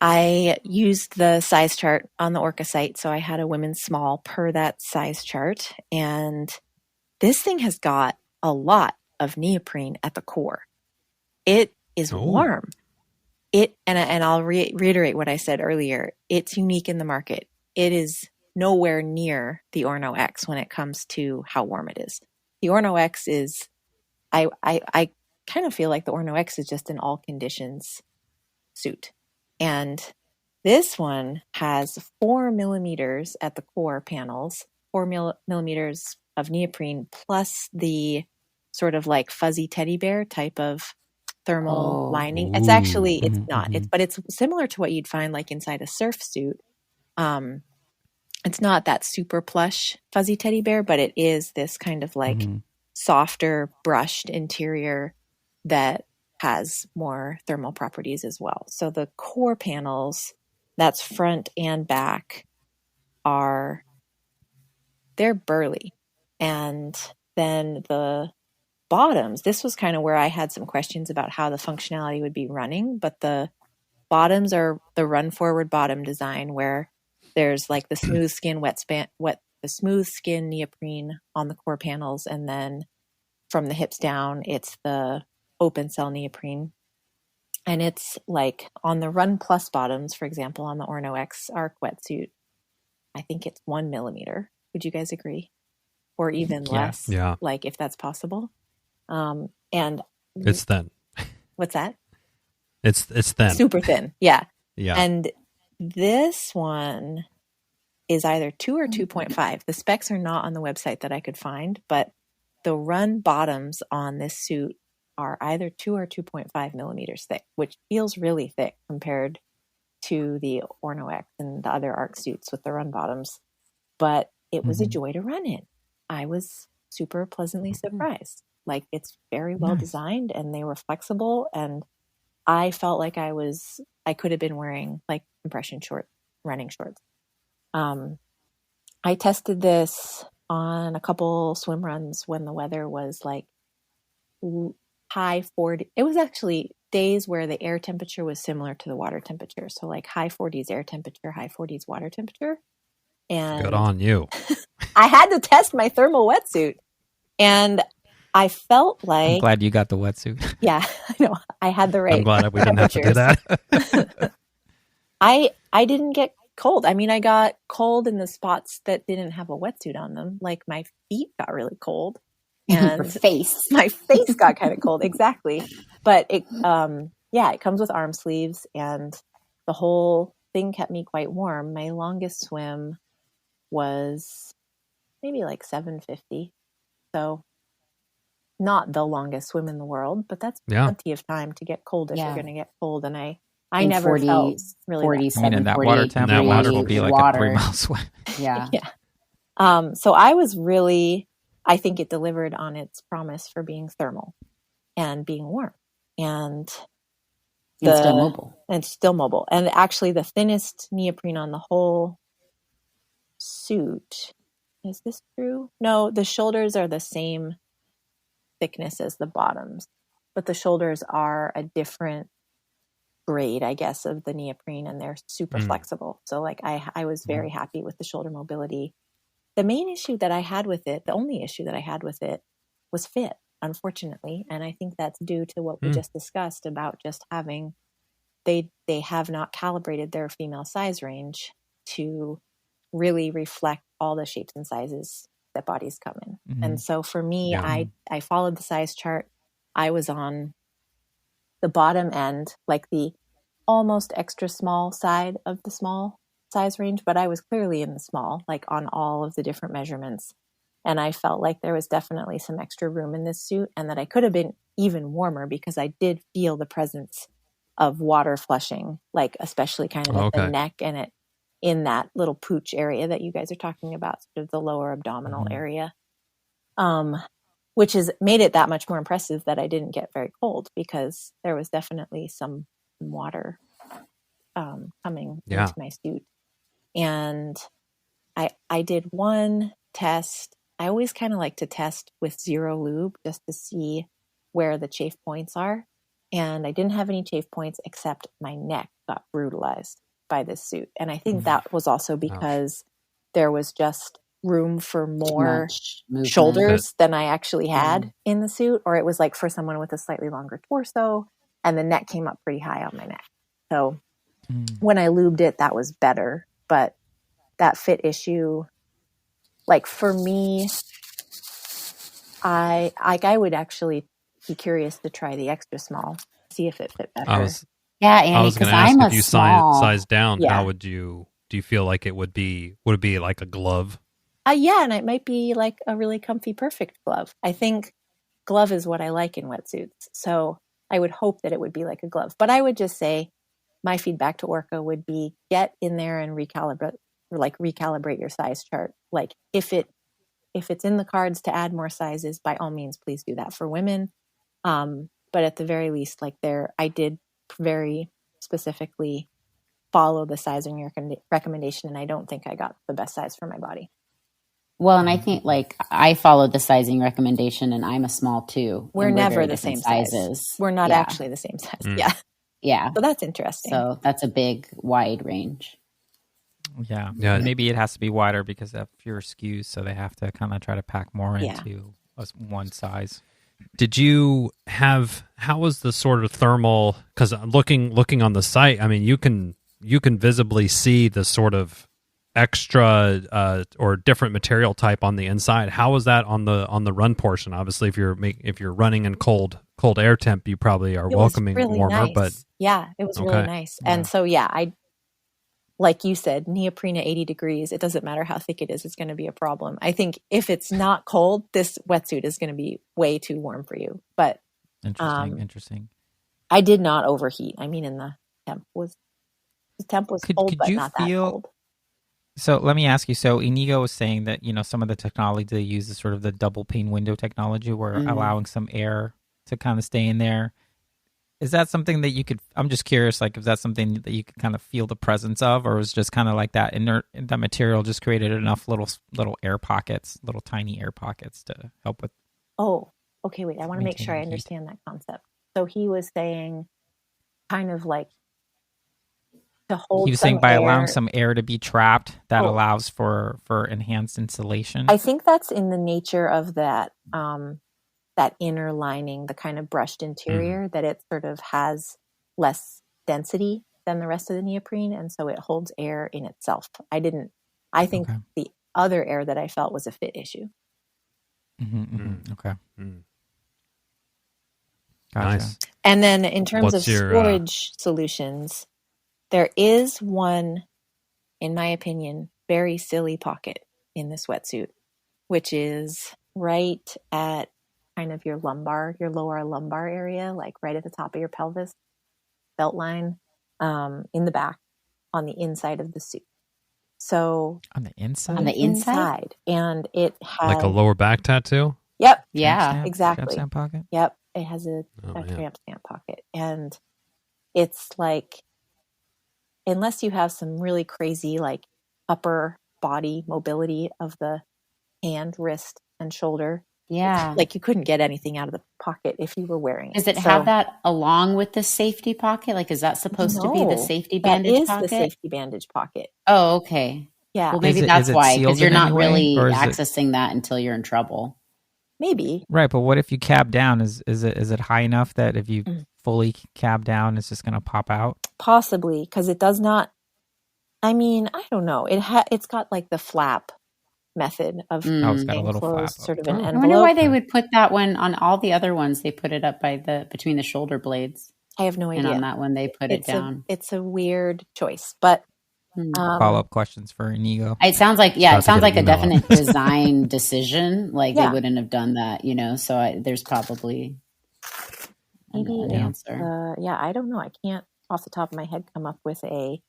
I used the size chart on the Orca site. So I had a women's small per that size chart. And this thing has got a lot of neoprene at the core. It is Oh. warm. And I'll reiterate what I said earlier. It's unique in the market. It is nowhere near the Orno X when it comes to how warm it is. The Orno X is, I kind of feel like the Orno X is just an all conditions suit. And this one has 4 millimeters at the core panels, 4 millimeters of neoprene, plus the sort of like fuzzy teddy bear type of thermal Oh. lining. It's actually, it's Mhm, not, mhm. but it's similar to what you'd find like inside a surf suit. It's not that super plush fuzzy teddy bear, but it is this kind of like Mhm. softer brushed interior that has more thermal properties as well. So the core panels, that's front and back, they're burly. And then the bottoms, this was kind of where I had some questions about how the functionality would be running, but the bottoms are the run forward bottom design where there's like the smooth skin the smooth skin neoprene on the core panels, and then from the hips down it's the open cell neoprene. And it's like on the Run Plus bottoms, for example, on the Orno X Arc wetsuit, I think it's 1 millimeter. Would you guys agree? Or even Yeah. less, Yeah. like if that's possible. And it's thin. what's that? It's thin. Super thin. Yeah. Yeah. And this one is either 2 or 2.5. The specs are not on the website that I could find, but the Run bottoms on this suit are either 2 or 2.5 millimeters thick, which feels really thick compared to the Orno X and the other Arc suits with the Run bottoms. But it was a joy to run in. I was super pleasantly surprised. Like, it's very well designed, and they were flexible, and I felt like I could have been wearing like compression shorts, running shorts. I tested this on a couple swim runs when the weather was like high 40. It was actually days where the air temperature was similar to the water temperature. So like high 40s air temperature, high 40s water temperature. And Good on you. I had to test my thermal wetsuit. And I felt like... I'm glad you got the wetsuit. Yeah, I know. I had the right I'm glad we didn't have to do that. I didn't get cold. I mean, I got cold in the spots that didn't have a wetsuit on them. Like, my feet got really cold. And my face got kind of cold. Exactly. But it comes with arm sleeves, and the whole thing kept me quite warm. My longest swim was maybe like 750. So not the longest swim in the world, but that's plenty of time to get cold if you're going to get cold. And I never felt really 47, in that water temperature, that water will be like a 3-mile swim. Yeah. Yeah. So I was really, I think it delivered on its promise for being thermal and being warm. And it's still mobile. And still mobile. And actually the thinnest neoprene on the whole suit, is this true? No, the shoulders are the same thickness as the bottoms, but the shoulders are a different grade, I guess, of the neoprene, and they're super flexible. So like I was very happy with the shoulder mobility. The main issue that I had with it, the only issue that I had with it, was fit, unfortunately. And I think that's due to what we just discussed about just having, they have not calibrated their female size range to really reflect all the shapes and sizes that bodies come in. And so for me, I followed the size chart. I was on the bottom end, like the almost extra small side of the small size range, but I was clearly in the small, like on all of the different measurements. And I felt like there was definitely some extra room in this suit, and that I could have been even warmer because I did feel the presence of water flushing, like especially kind of at the neck and in that little pooch area that you guys are talking about, sort of the lower abdominal area, which has made it that much more impressive that I didn't get very cold, because there was definitely some water coming into my suit. And I did one test. I always kind of like to test with zero lube just to see where the chafe points are. And I didn't have any chafe points, except my neck got brutalized by this suit. And I think that was also because there was just room for more shoulders than I actually had in the suit, or it was like for someone with a slightly longer torso, and the neck came up pretty high on my neck. So when I lubed it, that was better. But that fit issue, like for me, I would actually be curious to try the extra small, see if it fit better. Annie, I was going to ask if you size down, how would do you feel like it would it be like a glove? And it might be like a really comfy, perfect glove. I think glove is what I like in wetsuits. So I would hope that it would be like a glove. But I would just say my feedback to Orca would be get in there and recalibrate your size chart. Like if it's in the cards to add more sizes, by all means, please do that for women. But at the very least, like I did very specifically follow the sizing recommendation, and I don't think I got the best size for my body. Well, and I think like I followed the sizing recommendation, and I'm a small too. We're never the same sizes. We're not actually the same size. Yeah. So that's interesting. So that's a big, wide range. Yeah. Maybe it has to be wider because they have fewer SKUs, so they have to kind of try to pack more into one size. Did you have? How was the sort of thermal? Because looking on the site, I mean, you can visibly see the sort of extra or different material type on the inside. How was that on the run portion? Obviously, if you're running in cold air temp, you probably are welcoming really warmer. Nice. But it was really nice. And so I, like you said, neoprene at 80 degrees. It doesn't matter how thick it is; it's going to be a problem. I think if it's not cold, this wetsuit is going to be way too warm for you. But interesting. I did not overheat. I mean, the temp was cold, but not that cold. So let me ask you. So Iñigo was saying that some of the technology they use is sort of the double pane window technology, where allowing some air to kind of stay in there. Is that something that you could? I'm just curious, like, if that's something that you could kind of feel the presence of, or is just kind of like that inert, that material just created enough little air pockets, little tiny air pockets to help with. Oh, okay. Wait, I want to make sure I maintaining heat. understand that concept. So he was saying, kind of like to hold. He was saying by air. allowing some air to be trapped, that Oh. allows for enhanced insulation. I think that's in the nature of that that inner lining, the kind of brushed interior, that it sort of has less density than the rest of the neoprene, and so it holds air in itself. I think Okay. the other air that I felt was a fit issue. Okay. Mm. Gotcha. Nice. And then in terms What's of your, storage solutions, there is one, in my opinion, very silly pocket in this wetsuit, which is right at kind of your lower lumbar area, like right at the top of your pelvis, belt line, in the back, on the inside of the suit. So On the inside? On the inside? and it has Like a lower back tattoo? Yep, Tramp Yeah. stamp? exactly. Tramp stamp pocket? Yep, it has a Oh, yeah. tramp stamp pocket, and it's like, unless you have some really crazy like upper body mobility of the hand, wrist, and shoulder, Yeah. like you couldn't get anything out of the pocket if you were wearing it. Does it So- have that along with the safety pocket? Like, is that supposed to be the No, safety that bandage is pocket? the safety bandage pocket. Oh, okay. Yeah, Well, maybe Is it- that's is it why, sealed because you're in not any way, really or is it- accessing that until you're in trouble. maybe. Right, but what if you cab down? Is it high enough that if you fully cab down, it's just going to pop out? Possibly, because it does not. I mean, I don't know. It's got like the flap method of Oh, it's got a being little closed, flap. sort of Okay. an I envelope. wonder why they would put that one on all the other ones. They put it up between the shoulder blades, I have no and idea. on that one they put it down. It's a weird choice, but Follow-up questions for Iñigo. It sounds like About to get like a an email definite design decision. Like Yeah. they wouldn't have done that, So there's probably maybe an answer. I don't know. I can't off the top of my head come up with a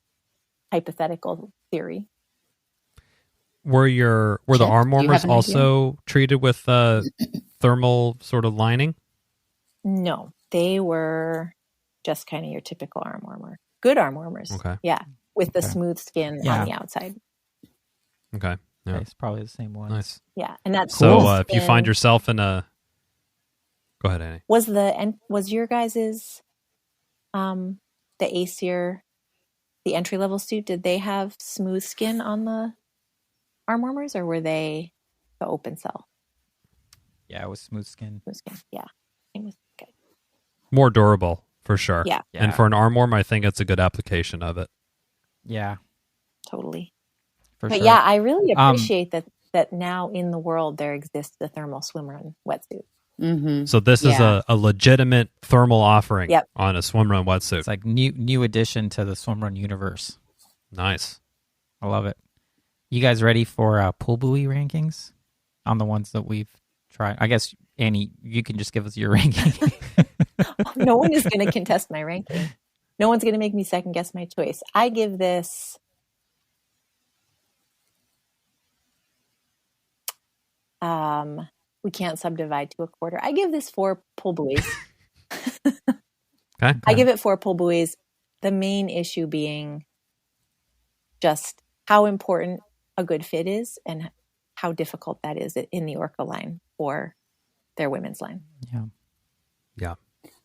hypothetical theory. Were the Chip, arm do you warmers have an idea? also treated with thermal sort of lining? No, they were just kind of your typical arm warmer. Good arm warmers. Okay. Yeah, with the Okay. smooth skin Yeah. on the outside. Okay. Yeah. Okay, it's probably the same one. Nice. Yeah, and that's So smooth if you skin find yourself in a... Go ahead, Annie. was your guys's the Acer, the entry level suit, did they have smooth skin on the arm warmers, or were they the open cell Yeah, it was smooth skin. smooth skin? Yeah, it was okay. More durable, for sure. Yeah. Yeah. And for an arm warmer, I think it's a good application of it. Yeah, Totally. for But sure. yeah, I really appreciate that now in the world there exists the thermal swimrun wetsuit. Mm-hmm. So this is Yeah. a legitimate thermal offering Yep. on a swimrun wetsuit. It's like new addition to the swimrun universe. Nice. I love it. You guys ready for pool buoy rankings on the ones that we've tried? I guess, Annie, you can just give us your ranking. No one is going to contest my ranking. No one's going to make me second guess my choice. I give this we can't subdivide to a quarter. I give this 4 pull buoys. Okay. I give it 4 pull buoys. The main issue being just how important a good fit is and how difficult that is in the Orca line or their women's line. Yeah. Yeah.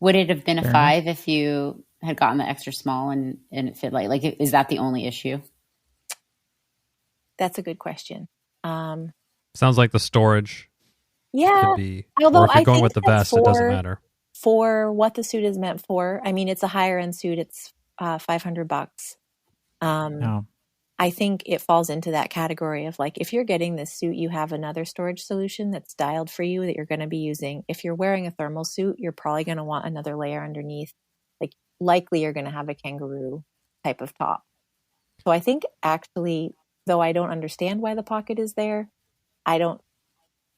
Would it have been a Fair 5 if you had gotten the extra small and it fit like is that the only issue? That's a good question. Sounds like the storage Yeah, could be... although or if you're I going think with the that vest, it doesn't matter. for what the suit is meant for. I mean, it's a higher end suit. It's $500. No. I think it falls into that category of like, if you're getting this suit, you have another storage solution that's dialed for you that you're going to be using. If you're wearing a thermal suit, you're probably going to want another layer underneath. Like likely you're going to have a kangaroo type of top. So I think actually, though I don't understand why the pocket is there, I don't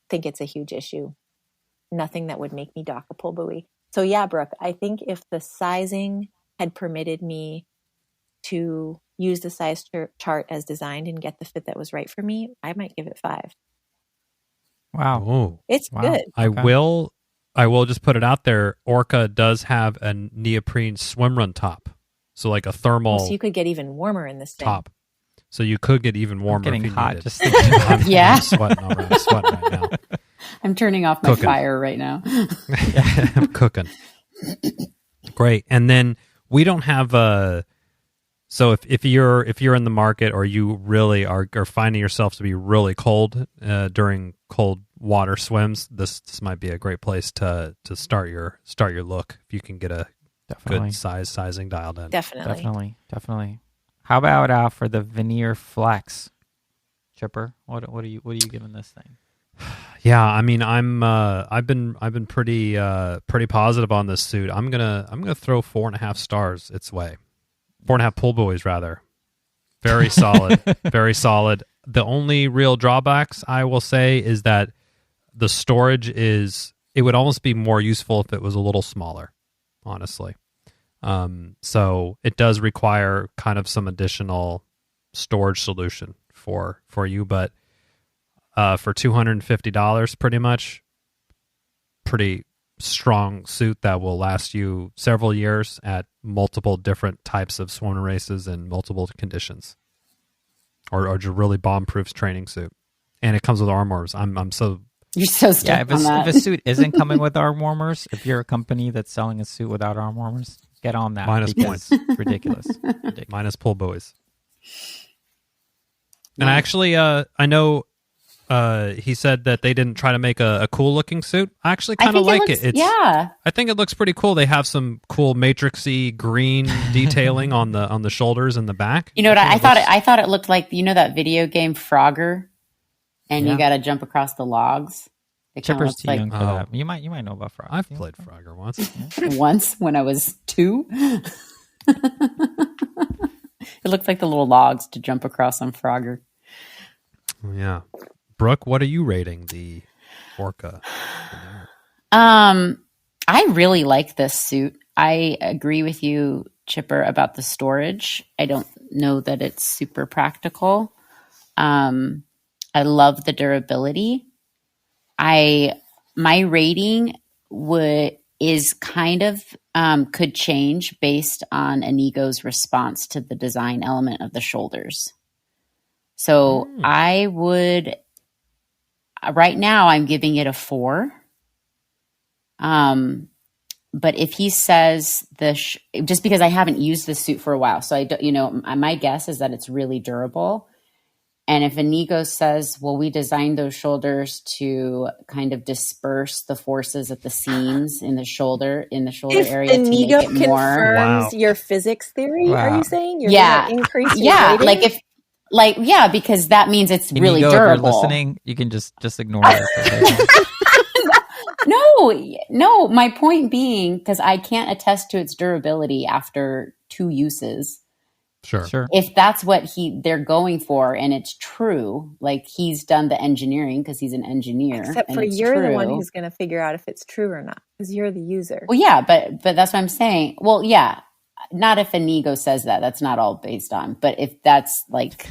think it's a huge issue. Nothing that would make me dock a pull buoy. So yeah, Brooke, I think if the sizing had permitted me to use the size chart as designed and get the fit that was right for me, I might give it 5. Wow. Oh, It's good. I Okay. will just put it out there. Orca does have a neoprene swimrun top, so like a thermal So you could get even warmer in this thing. top. So you could get even warmer. I'm getting if you hot needed. just thinking about it. Yeah. I'm sweating already. I'm sweating right now. I'm turning off my Cooking. fire right now. I'm cooking. Great. And then we don't have a. So if you're in the market or you really are finding yourself to be really cold during cold water swims, this might be a great place to start your look if you can get a Definitely. good sizing dialed in. Definitely. How about for the veneer flex, Chipper? What are you giving this thing? Yeah, I mean, I've been pretty positive on this suit. I'm gonna throw 4.5 stars its way, 4.5 pull buoys rather. Very solid, very solid. The only real drawbacks I will say is that the storage it would almost be more useful if it was a little smaller, honestly. So it does require kind of some additional storage solution for you, but for $250, pretty strong suit that will last you several years at multiple different types of swim races and multiple conditions, or just really bomb-proof training suit. And it comes with arm warmers. I'm so You're so stuck Yeah, on that. if a suit isn't coming with arm warmers, if you're a company that's selling a suit without arm warmers, get on that. Minus because points. it's ridiculous. minus pull buoys. And actually, I know he said that they didn't try to make a cool looking suit. I actually kind of like it. Yeah. I think it looks pretty cool. They have some cool matrixy green detailing on the shoulders and the back. You know what? I think thought it looked like, you know, that video game Frogger, and Yeah. you got to jump across the logs. It kinda Chipper's looks too like young for that. You might know about Frog. I've played Frogger once. once when I was 2. It looked like the little logs to jump across on Frogger. Yeah. Brooke, what are you rating the Orca? I really like this suit. I agree with you, Chipper, about the storage. I don't know that it's super practical. I love the durability. My rating is kind of could change based on Iñigo's response to the design element of the shoulders. So I would, right now I'm giving it a 4. But if he says just because I haven't used this suit for a while, so I don't, my guess is that it's really durable. And if Iñigo says, well, we designed those shoulders to kind of disperse the forces at the seams in the shoulder area to make Iñigo it more. confirms your physics theory, Wow. are you saying? You're Yeah. going to increase your Yeah, rating? because that means it's really Iñigo, if durable. you're listening, you can just ignore it. No, my point being, because I can't attest to its durability after 2 uses. Sure. Sure. If that's what they're going for and it's true, like he's done the engineering because he's an engineer. Except and for it's you're the true. one who's going to figure out if it's true or not, because you're the user. Well, yeah, but that's what I'm saying. Well, yeah, not if Iñigo says that. That's not all based on. But if that's like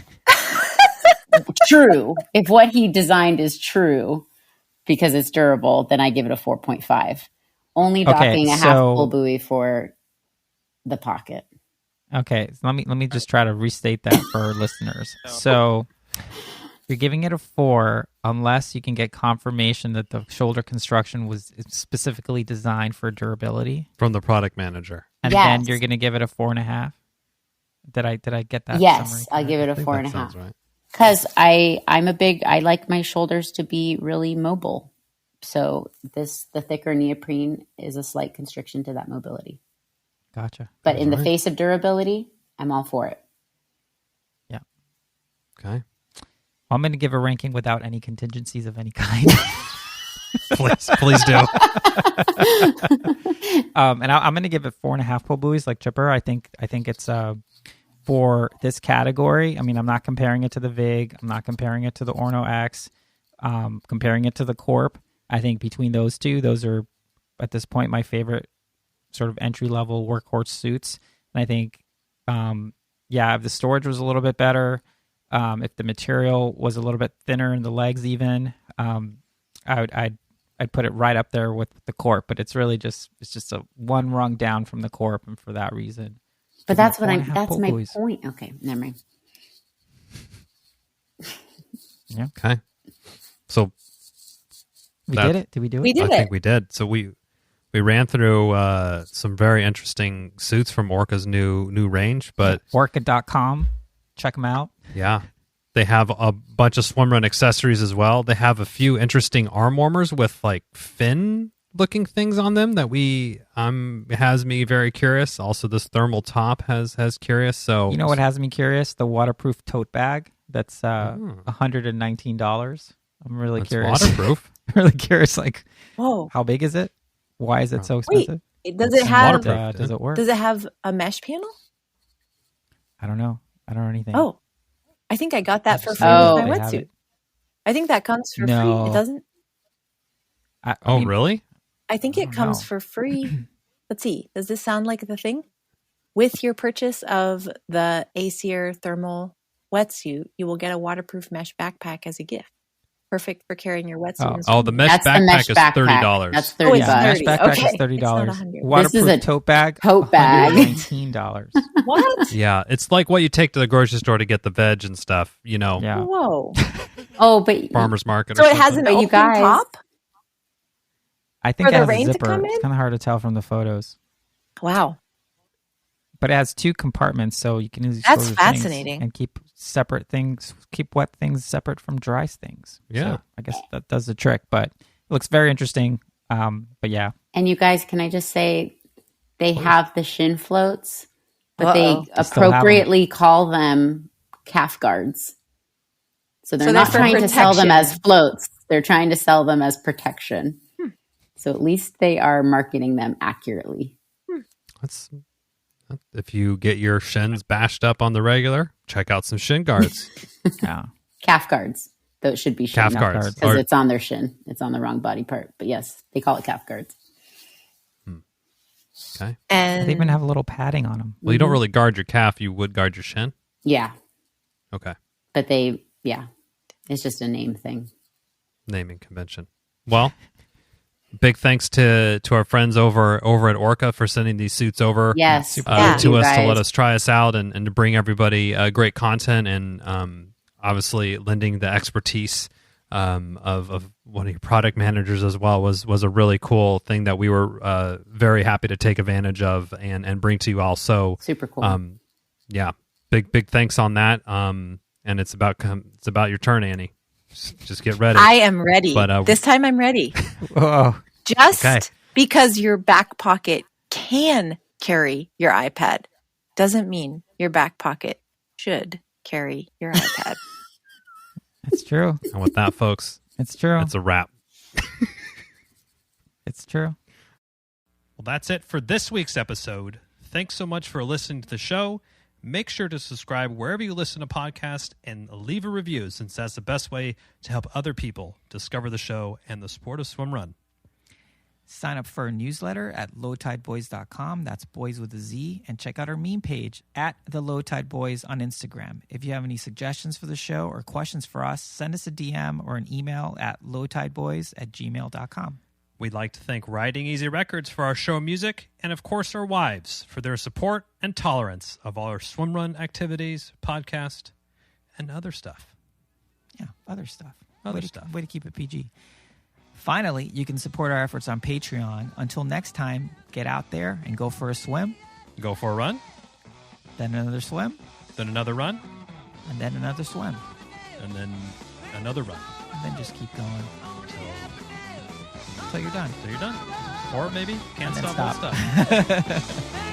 true, if what he designed is true because it's durable, then I give it a 4.5. Only docking a half pull buoy for the pocket. Okay, so let me just try to restate that for our listeners. So you're giving it a 4 unless you can get confirmation that the shoulder construction was specifically designed for durability, From the product manager. and Yes. then you're going to give it a 4.5. Did I get that? Yes, summary I'll give it a I think four that and a sounds half. right. Because I like my shoulders to be really mobile. So the thicker neoprene is a slight constriction to that mobility. Gotcha. But in the Alright. face of durability, I'm all for it. Yeah. Okay. I'm going to give a ranking without any contingencies of any kind. Please do. And I'm going to give it 4.5 pull buoys like Chipper. I think it's for this category. I mean, I'm not comparing it to the VIG. I'm not comparing it to the Orno X. Comparing it to the Corp. I think between those two, those are at this point my favorite sort of entry level workhorse suits. And I think yeah, if the storage was a little bit better, if the material was a little bit thinner in the legs, even, I'd put it right up there with the Corp. But it's just a one rung down from the Corp, and for that reason. But that's what that's my buoys. point. Okay, never mind. Yeah. Okay. So We did it. Did we do it? We did I it. think we did. So we ran through some very interesting suits from Orca's new range, but Orca.com. Check them out. yeah, they have a bunch of swimrun accessories as well. They have a few interesting arm warmers with like fin looking things on them that has me very curious. Also, this thermal top has curious. So You know what has me curious? The waterproof tote bag. That's $119. I'm really That's curious. waterproof. Really curious. Like, Whoa. how big is it? Why is it so Wait, expensive? does It's it have waterproof. Does it work? does it have a mesh panel? I don't know. I don't know anything. Oh, I think I got that for free Oh. with my They have wetsuit. it. I think that comes for No. free. It doesn't. I Oh, mean, really? I think I it don't comes know. for free. Let's see. Does this sound like the thing? With your purchase of the Acier thermal wetsuit, you will get a waterproof mesh backpack as a gift. Perfect for carrying your wetsuit. and Oh, the swimming. mesh That's the backpack mesh is backpack. $30. That's Oh, $30. it's Yeah, mesh 30. backpack Okay. is $30. It's not 100. Waterproof This is a tote bag. tote bag. $119. What? Yeah, it's like what you take to the grocery store to get the veg and stuff. You know, Yeah. Whoa. Oh, but farmers market. So or it has something. an But you open guys- top? I think For it the has a rain to zipper. come It's in? kind of hard to tell from the photos. Wow. But it has two compartments, so you can easily That's store your things fascinating. and keep separate things, keep wet things separate from dry things. Yeah. So I guess that does the trick, but it looks very interesting. But yeah, and you guys, can I just say they have the shin floats, but Uh-oh. they They still have 'em. appropriately call them calf guards. So they're So they're not for trying to sell them protection. as floats. They're trying to sell them as protection. So at least they are marketing them accurately. That's if you get your shins bashed up on the regular, check out some shin guards. yeah. Calf guards. Those should be shin Calf guards. because Or- it's on their shin. It's on the wrong body part. But yes, they call it calf guards. Okay. And They even have a little padding on them. Well, you don't really guard your calf. You would guard your shin. Yeah. Okay. But it's just a name thing. Naming convention. Well, big thanks to our friends over at Orca for sending these suits over. Yes. Yeah. To you us to guys. let us try us out and to bring everybody great content and obviously lending the expertise of one of your product managers as well was a really cool thing that we were very happy to take advantage of and bring to you all. So Super cool. yeah, big thanks on that. And it's about your turn, Annie. Just get ready. I am ready. But, this time I'm ready. Oh, Just Okay. because your back pocket can carry your iPad doesn't mean your back pocket should carry your iPad. it's true. And with that, folks, It's true. it's a wrap. It's true. Well, that's it for this week's episode. Thanks so much for listening to the show. Make sure to subscribe wherever you listen to podcasts and leave a review, since that's the best way to help other people discover the show and the sport of swim run. Sign up for a newsletter at lowtideboys.com. That's boys with a Z. And check out our meme page at the Low Tide Boys on Instagram. If you have any suggestions for the show or questions for us, send us a DM or an email at lowtideboys@gmail.com. We'd like to thank Riding Easy Records for our show music, and of course our wives for their support and tolerance of all our swim run activities, podcast, and other stuff. Yeah, other stuff. Other way stuff. Way to keep it PG. Finally, you can support our efforts on Patreon. Until next time, get out there and go for a swim, Go for a run, then another swim, then another run, and then another swim. and then another run And then just keep going until until you're done. you're done. Or maybe can't And then stop, won't stop. stop.